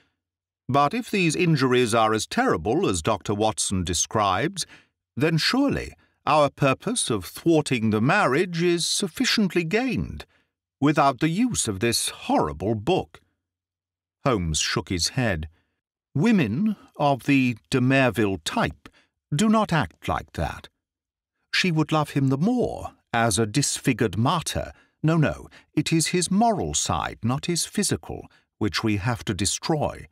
"But if these injuries are as terrible as Dr. Watson describes, then surely our purpose of thwarting the marriage is sufficiently gained, without the use of this horrible book." Holmes shook his head. Women of the de Merville type do not act like that. She would love him the more as a disfigured martyr. No, it is his moral side, not his physical, which we have to destroy.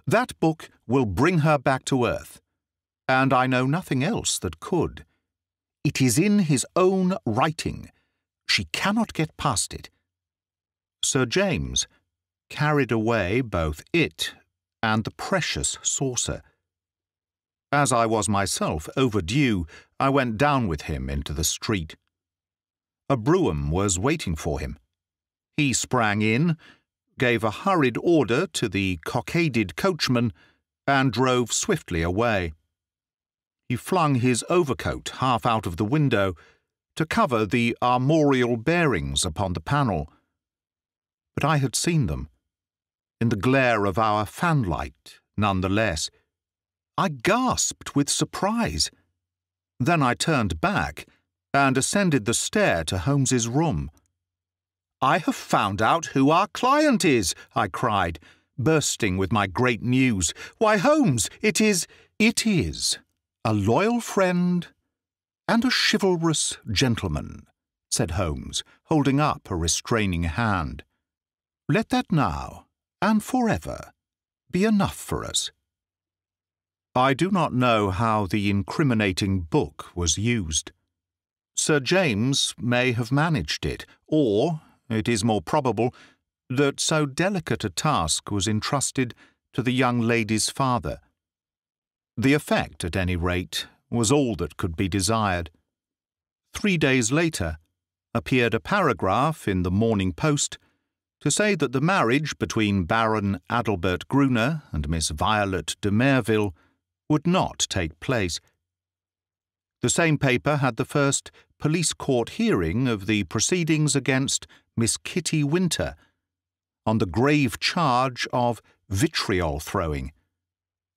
That book will bring her back to earth, and I know nothing else that could. It is in his own writing. She cannot get past it. Sir James carried away both it and the precious saucer. As I was myself overdue, I went down with him into the street. A brougham was waiting for him. He sprang in, gave a hurried order to the cockaded coachman, and drove swiftly away. He flung his overcoat half out of the window to cover the armorial bearings upon the panel. But I had seen them, in the glare of our fanlight, none the less. I gasped with surprise. Then I turned back and ascended the stair to Holmes's room. "I have found out who our client is," I cried, bursting with my great news. "Why, Holmes, it is a loyal friend and a chivalrous gentleman," said Holmes, holding up a restraining hand. "Let that now, and forever, be enough for us." I do not know how the incriminating book was used. Sir James may have managed it, or, it is more probable, that so delicate a task was entrusted to the young lady's father. The effect, at any rate, was all that could be desired. 3 days later appeared a paragraph in the Morning Post to say that the marriage between Baron Adalbert Gruner and Miss Violet de Merville would not take place. The same paper had the first police court hearing of the proceedings against Miss Kitty Winter on the grave charge of vitriol throwing.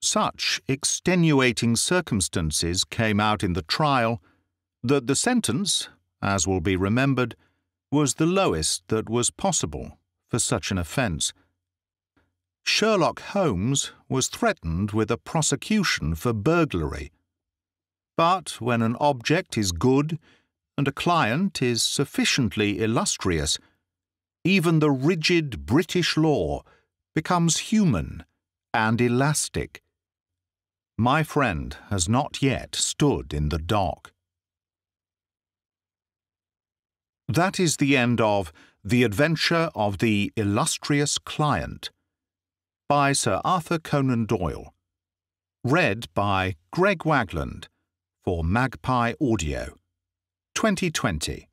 Such extenuating circumstances came out in the trial that the sentence, as will be remembered, was the lowest that was possible for such an offence. Sherlock Holmes was threatened with a prosecution for burglary. But when an object is good and a client is sufficiently illustrious, even the rigid British law becomes human and elastic. My friend has not yet stood in the dock. That is the end of The Adventure of the Illustrious Client by Sir Arthur Conan Doyle. Read by Greg Wagland for Magpie Audio. 2020.